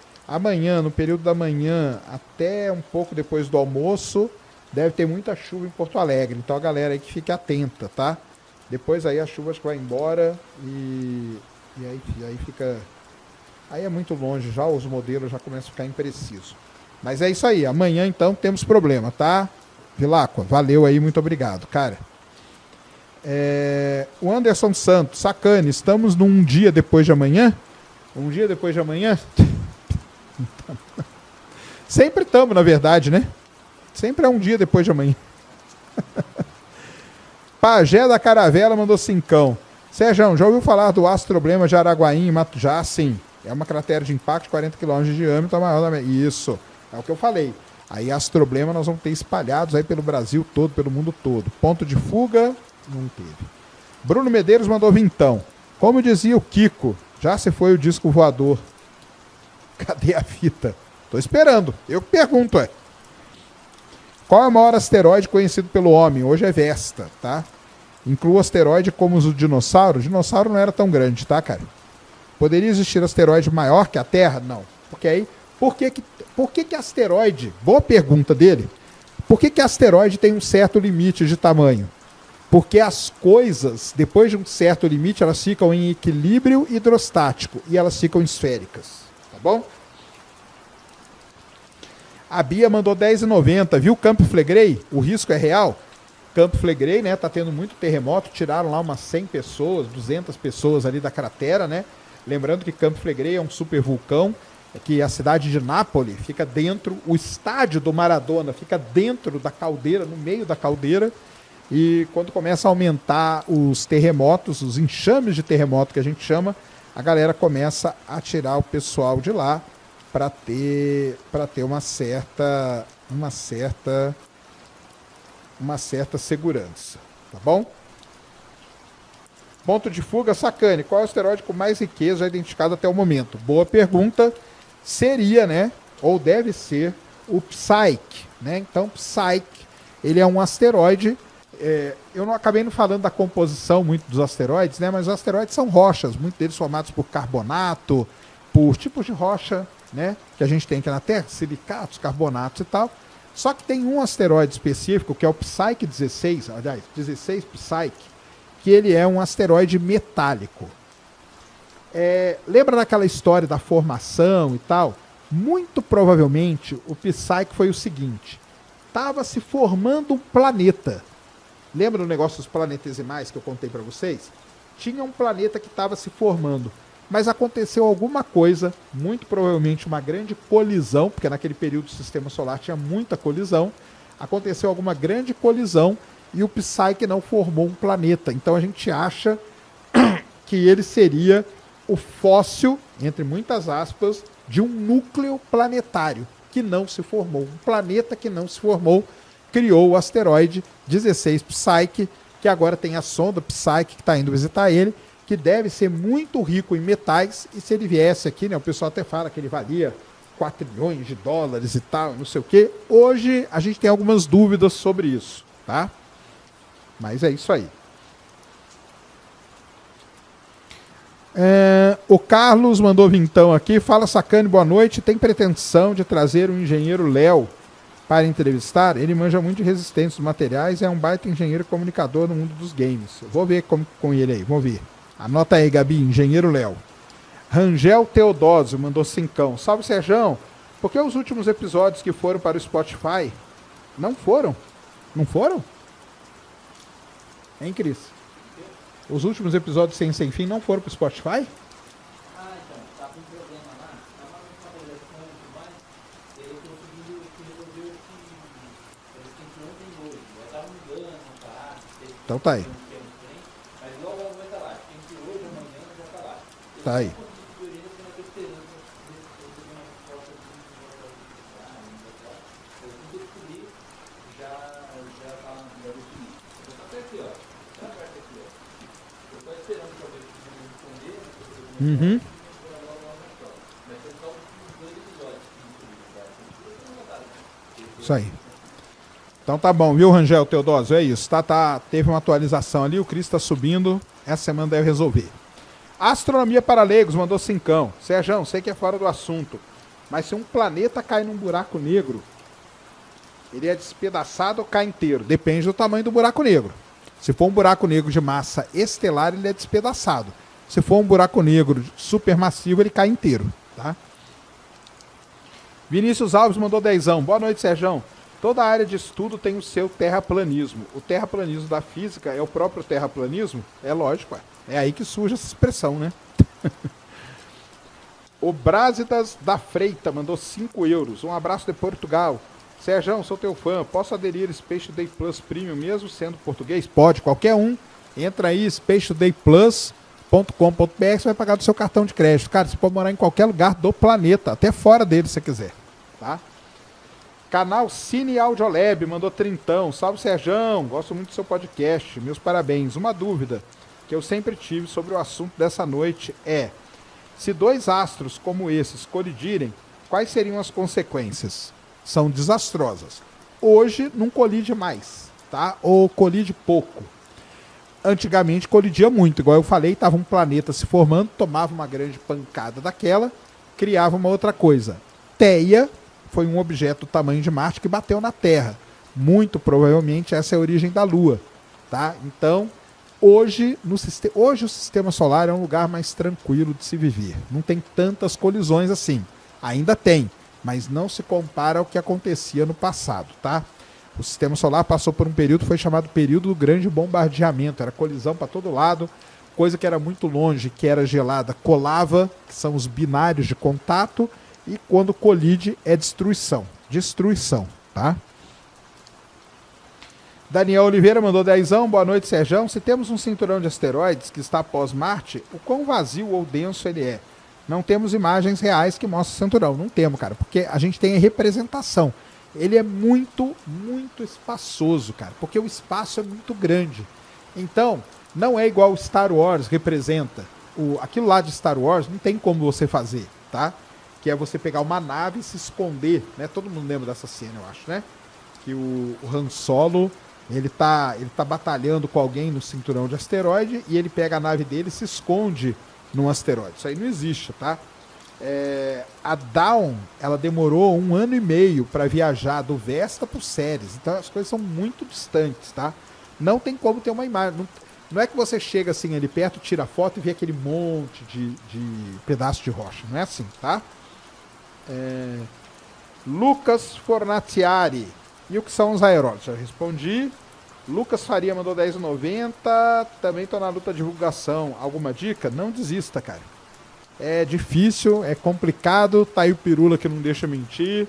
no período da manhã, até um pouco depois do almoço, deve ter muita chuva em Porto Alegre. Então a galera aí que fique atenta, tá? Depois aí as chuvas vai embora e aí fica... Aí é muito longe já, os modelos já começam a ficar imprecisos. Mas é isso aí, amanhã então temos problema, tá? Vilacqua, valeu aí, muito obrigado, cara. O Anderson Santos, sacane, estamos num dia depois de amanhã? Um dia depois de amanhã? Sempre estamos, na verdade, né? Sempre é um dia depois de amanhã. Pajé da Caravela mandou 5. Sérgio, já ouviu falar do astroblema de Araguaí em Matujá? Sim. É uma cratera de impacto de 40 km de diâmetro, maior da... Isso, é o que eu falei. Aí astroblema nós vamos ter espalhados aí pelo Brasil todo, pelo mundo todo. Ponto de fuga, não teve. Bruno Medeiros mandou 20. Como dizia o Kiko, já se foi o disco voador. Cadê a fita? Tô esperando. Eu pergunto, Qual é o maior asteroide conhecido pelo homem? Hoje é Vesta, tá? Inclui o asteroide como o dinossauro. O dinossauro não era tão grande, tá, cara? Poderia existir asteroide maior que a Terra? Não. Porque aí, por que asteroide? Boa pergunta dele. Por que asteroide tem um certo limite de tamanho? Porque as coisas, depois de um certo limite, elas ficam em equilíbrio hidrostático e elas ficam esféricas, tá bom? A Bia mandou 10,90. Viu Campo Flegrei? O risco é real? Campo Flegrei, né? Tá tendo muito terremoto. Tiraram lá umas 100 pessoas, 200 pessoas ali da cratera, né? Lembrando que Campo Flegrei é um super vulcão, que a cidade de Nápoles fica dentro, o estádio do Maradona fica dentro da caldeira, no meio da caldeira. E quando começa a aumentar os terremotos, os enxames de terremoto que a gente chama, a galera começa a tirar o pessoal de lá para ter uma certa segurança, tá bom? Ponto de fuga, Sacane. Qual é o asteroide com mais riqueza identificado até o momento? Boa pergunta. Seria, né? Ou deve ser o Psyche, né? Então, Psyche, ele é um asteroide. Eu não acabei não falando da composição muito dos asteroides, né? Mas os asteroides são rochas, muitos deles formados por carbonato, por tipos de rocha, né? Que a gente tem aqui na Terra, silicatos, carbonatos e tal. Só que tem um asteroide específico, que é o Psyche 16, aliás, 16 Psyche, que ele é um asteroide metálico. Lembra daquela história da formação e tal? Muito provavelmente o Psyche foi o seguinte: estava se formando um planeta. Lembra do negócio dos planetesimais que eu contei para vocês? Tinha um planeta que estava se formando, mas aconteceu alguma coisa, muito provavelmente uma grande colisão, porque naquele período do sistema solar tinha muita colisão. Aconteceu alguma grande colisão e o Psyche não formou um planeta. Então a gente acha que ele seria o fóssil, entre muitas aspas, de um núcleo planetário que não se formou. Um planeta que não se formou criou o asteroide 16 Psyche, que agora tem a sonda Psyche que está indo visitar ele, que deve ser muito rico em metais, e se ele viesse aqui, né, o pessoal até fala que ele valia 4 trilhões de dólares e tal, não sei o quê. Hoje a gente tem algumas dúvidas sobre isso, tá? Mas é isso aí. O Carlos mandou vintão aqui. Fala, Sacane, boa noite. Tem pretensão de trazer o engenheiro Léo para entrevistar? Ele manja muito de resistência dos materiais e é um baita engenheiro comunicador no mundo dos games. Eu vou ver com ele aí, vamos ver. Anota aí, Gabi, engenheiro Léo. Rangel Teodósio mandou cincão. Salve, Serjão. Por que os últimos episódios que foram para o Spotify não foram? Não foram? Hein, Cris? Os últimos episódios sem fim não foram para o Spotify? Então, tá com problema lá. Tava uma avaliação e tudo mais. Eu consegui resolver o que eles têm ontem e hoje. Eu tava mudando, tá? Então tá aí. Mas logo vai estar lá. Entre hoje e amanhã já tá lá. Tá aí. Uhum. Isso aí. Então tá bom, viu, Rangel Teodósio? É isso. Teve uma atualização ali, o Cris está subindo. Essa semana deve resolver. Astronomia para leigos mandou cincão. Serjão, sei que é fora do assunto, mas se um planeta cai num buraco negro, ele é despedaçado ou cai inteiro? Depende do tamanho do buraco negro. Se for um buraco negro de massa estelar, ele é despedaçado. Se for um buraco negro supermassivo, ele cai inteiro, tá? Vinícius Alves mandou dezão. Boa noite, Serjão. Toda área de estudo tem o seu terraplanismo. O terraplanismo da física é o próprio terraplanismo? É lógico, é aí que surge essa expressão, né? O Brásidas da Freita mandou 5 euros. Um abraço de Portugal. Serjão, sou teu fã. Posso aderir Space Today Plus Premium mesmo sendo português? Pode, qualquer um. Entra aí, spacetodayplus.com.br, você vai pagar do seu cartão de crédito. Cara, você pode morar em qualquer lugar do planeta, até fora dele se você quiser, tá? Canal Cine Audiolab mandou trintão. Salve, Serjão, gosto muito do seu podcast, meus parabéns. Uma dúvida que eu sempre tive sobre o assunto dessa noite é: se dois astros como esses colidirem, quais seriam as consequências? São desastrosas. Hoje não colide mais, tá? Ou colide pouco. Antigamente colidia muito, igual eu falei, estava um planeta se formando, tomava uma grande pancada daquela, criava uma outra coisa. Teia foi um objeto do tamanho de Marte que bateu na Terra. Muito provavelmente essa é a origem da Lua, tá? Então, hoje o sistema solar é um lugar mais tranquilo de se viver. Não tem tantas colisões assim. Ainda tem, mas não se compara ao que acontecia no passado, tá? O sistema solar passou por um período que foi chamado período do grande bombardeamento, era colisão para todo lado, coisa que era muito longe, que era gelada, colava, que são os binários de contato, e quando colide é destruição, tá? Daniel Oliveira mandou 10. Boa noite, Serjão. Se temos um cinturão de asteroides que está após Marte, o quão vazio ou denso ele é? Não temos imagens reais que mostrem o cinturão. Não temos, cara, porque a gente tem a representação. Ele é muito, muito espaçoso, cara, porque o espaço é muito grande. Então, não é igual o Star Wars representa. Aquilo lá de Star Wars não tem como você fazer, tá? Que é você pegar uma nave e se esconder, né? Todo mundo lembra dessa cena, eu acho, né? Que o Han Solo... Ele tá batalhando com alguém no cinturão de asteroide e ele pega a nave dele e se esconde num asteroide. Isso aí não existe, tá? A Dawn, ela demorou 1 ano e meio para viajar do Vesta pro Ceres. Então as coisas são muito distantes, tá? Não tem como ter uma imagem. Não é que você chega assim ali perto, tira a foto e vê aquele monte de pedaço de rocha. Não é assim, tá? Lucas Fornatiari. E o que são os aerólitos? Já respondi. Lucas Faria mandou 10,90. Também estou na luta de divulgação. Alguma dica? Não desista, cara. É difícil, é complicado. Tá aí o Pirula que não deixa mentir.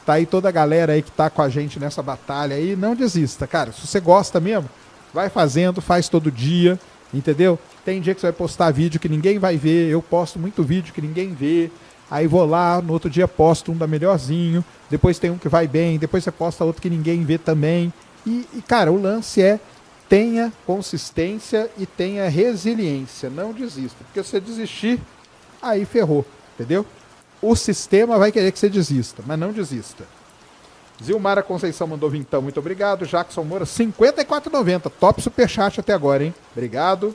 Tá aí toda a galera aí que tá com a gente nessa batalha aí. Não desista, cara. Se você gosta mesmo, vai fazendo, faz todo dia. Entendeu? Tem dia que você vai postar vídeo que ninguém vai ver. Eu posto muito vídeo que ninguém vê. Aí vou lá, no outro dia posto um da melhorzinho, depois tem um que vai bem, depois você posta outro que ninguém vê também. E cara, o lance é tenha consistência e tenha resiliência, não desista. Porque se você desistir, aí ferrou, entendeu? O sistema vai querer que você desista, mas não desista. Zilmara Conceição mandou vintão, muito obrigado. Jackson Moura, 54,90, top superchat até agora, hein? Obrigado.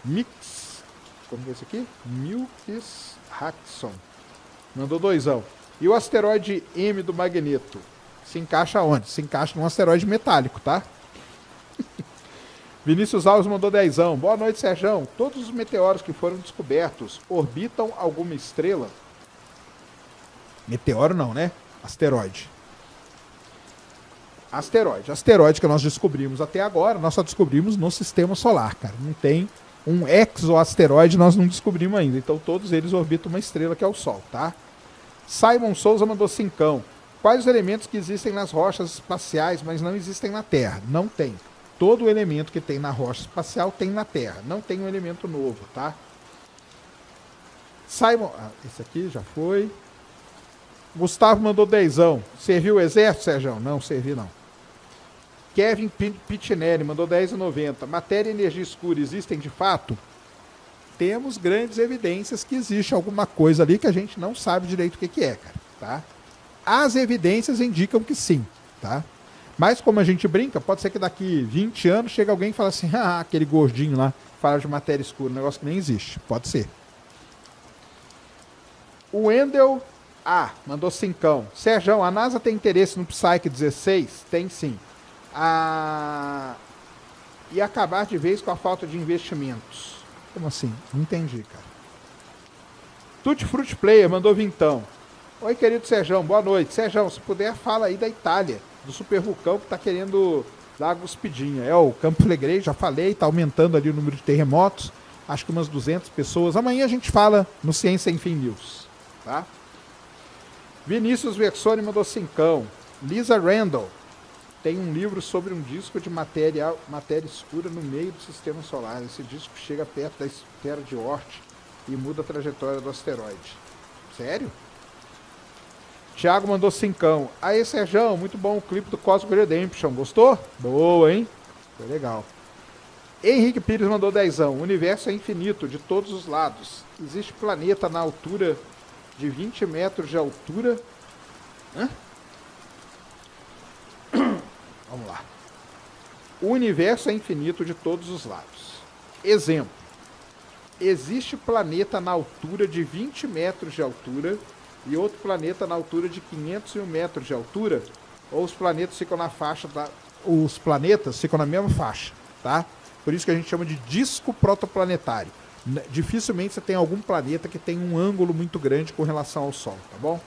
Mix, como é esse aqui? Milks Hackson. Mandou 2. E o asteroide M do Magneto? Se encaixa onde? Se encaixa num asteroide metálico, tá? Vinícius Alves mandou 10. Boa noite, Serjão. Todos os meteoros que foram descobertos orbitam alguma estrela? Meteoro não, né? Asteroide. Asteroide que nós descobrimos até agora, nós só descobrimos no sistema solar, cara. Não tem um exoasteroide, nós não descobrimos ainda. Então todos eles orbitam uma estrela que é o Sol, tá? Simon Souza mandou 5. Quais os elementos que existem nas rochas espaciais, mas não existem na Terra? Não tem. Todo elemento que tem na rocha espacial tem na Terra. Não tem um elemento novo, tá? Simon... esse aqui já foi. Gustavo mandou 10. Serviu o exército, Sérgio? Não, servi não. Kevin Pitinelli mandou 10,90. Matéria e energia escura existem de fato? Temos grandes evidências que existe alguma coisa ali que a gente não sabe direito o que é, cara, tá? As evidências indicam que sim, tá? Mas como a gente brinca, pode ser que daqui 20 anos chegue alguém e fale assim, aquele gordinho lá fala de matéria escura, um negócio que nem existe. Pode ser. O Wendel mandou 5. Sérgio, a NASA tem interesse no Psyche 16? Tem sim. E acabar de vez com a falta de investimentos. Como assim? Não entendi, cara. Tutti Frutti Player mandou 20. Oi, querido Sérgio, boa noite. Sérgio, se puder, fala aí da Itália, do super vulcão que está querendo dar a guspidinha. O Campo Flegrei, já falei, está aumentando ali o número de terremotos. Acho que umas 200 pessoas. Amanhã a gente fala no Ciência Sem Fim News, tá? Vinícius Versoni mandou 5. Lisa Randall tem um livro sobre um disco de matéria escura no meio do sistema solar. Esse disco chega perto da esfera de Oort e muda a trajetória do asteroide. Sério? Thiago mandou 5. Aí, Sérgio, muito bom o clipe do Cosmic Redemption. Gostou? Boa, hein? Foi legal. Henrique Pires mandou 10. O universo é infinito, de todos os lados. Existe planeta na altura de 20 metros de altura? Vamos lá. O universo é infinito de todos os lados. Exemplo. Existe planeta na altura de 20 metros de altura e outro planeta na altura de 501 metros de altura? Ou os planetas ficam na faixa os planetas ficam na mesma faixa, tá? Por isso que a gente chama de disco protoplanetário. Dificilmente você tem algum planeta que tem um ângulo muito grande com relação ao Sol, tá bom?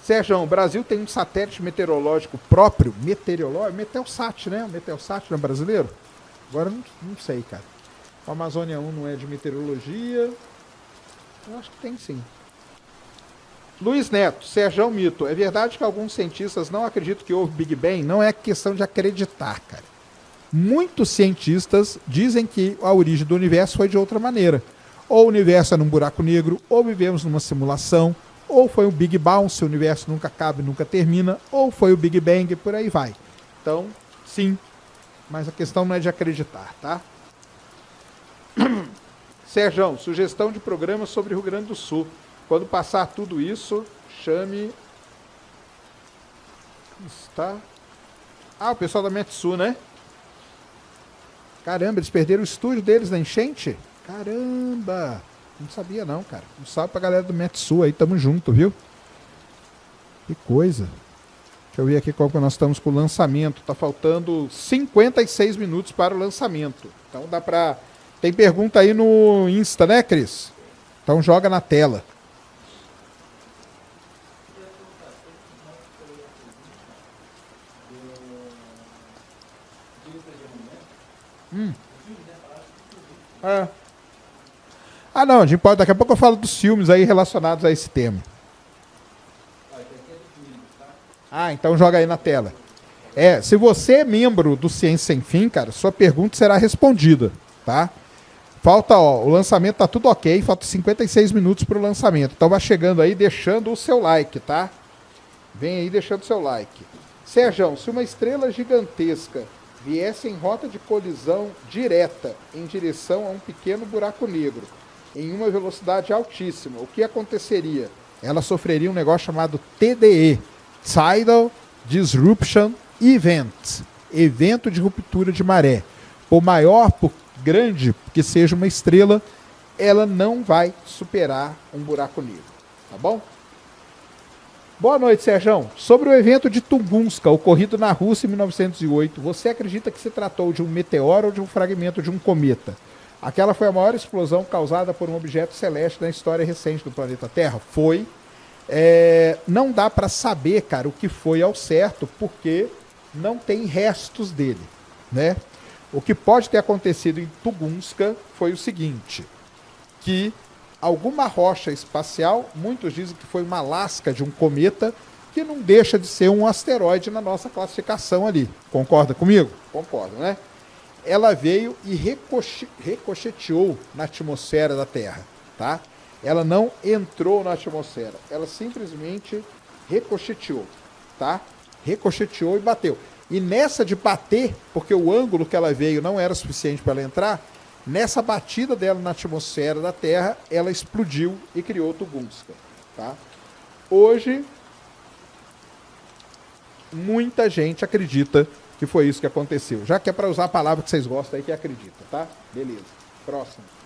Sérgio, o Brasil tem um satélite meteorológico próprio, Meteosat, né? O Meteosat não é brasileiro? Agora não sei, cara. O Amazônia 1 não é de meteorologia. Eu acho que tem sim. Luiz Neto, Sérgio Mito. É verdade que alguns cientistas não acreditam que houve Big Bang? Não é questão de acreditar, cara. Muitos cientistas dizem que a origem do universo foi de outra maneira. Ou o universo é num buraco negro, ou vivemos numa simulação, ou foi um Big Bang, se o universo nunca acaba e nunca termina, ou foi o Big Bang, por aí vai. Então, sim, mas a questão não é de acreditar, tá? Sérgio, sugestão de programa sobre Rio Grande do Sul. Quando passar tudo isso, chame... Está... Ah, o pessoal da Metsu, né? Caramba, eles perderam o estúdio deles na enchente? Caramba! Não sabia não, cara. Um salve pra galera do Metsu aí, tamo junto, viu? Que coisa. Deixa eu ver aqui qual que nós estamos com o lançamento. Tá faltando 56 minutos para o lançamento. Então dá pra... Tem pergunta aí no Insta, né, Cris? Então joga na tela. Ah, não, de pode. Daqui a pouco eu falo dos filmes aí relacionados a esse tema. Ah, então joga aí na tela. Se você é membro do Ciência Sem Fim, cara, sua pergunta será respondida, tá? Falta, o lançamento tá tudo ok, falta 56 minutos pro lançamento. Então vai chegando aí, deixando o seu like, tá? Vem aí deixando o seu like. Sérgio, se uma estrela gigantesca viesse em rota de colisão direta em direção a um pequeno buraco negro, em uma velocidade altíssima, o que aconteceria? Ela sofreria um negócio chamado TDE, Tidal Disruption Event, evento de ruptura de maré. Por maior, por grande que seja uma estrela, ela não vai superar um buraco negro, tá bom? Boa noite, Sérgio. Sobre o evento de Tunguska, ocorrido na Rússia em 1908, você acredita que se tratou de um meteoro ou de um fragmento de um cometa? Aquela foi a maior explosão causada por um objeto celeste na história recente do planeta Terra? Foi. Não dá para saber, cara, o que foi ao certo, porque não tem restos dele, né? O que pode ter acontecido em Tunguska foi o seguinte, que alguma rocha espacial, muitos dizem que foi uma lasca de um cometa, que não deixa de ser um asteroide na nossa classificação ali. Concorda comigo? Concordo, né? Ela veio e ricocheteou na atmosfera da Terra, tá? Ela não entrou na atmosfera, ela simplesmente ricocheteou, tá? Ricocheteou e bateu. E nessa de bater, porque o ângulo que ela veio não era suficiente para ela entrar, nessa batida dela na atmosfera da Terra, ela explodiu e criou Tunguska, tá? Hoje, muita gente acredita que foi isso que aconteceu. Já que é para usar a palavra que vocês gostam aí, que acredita, tá? Beleza. Próximo.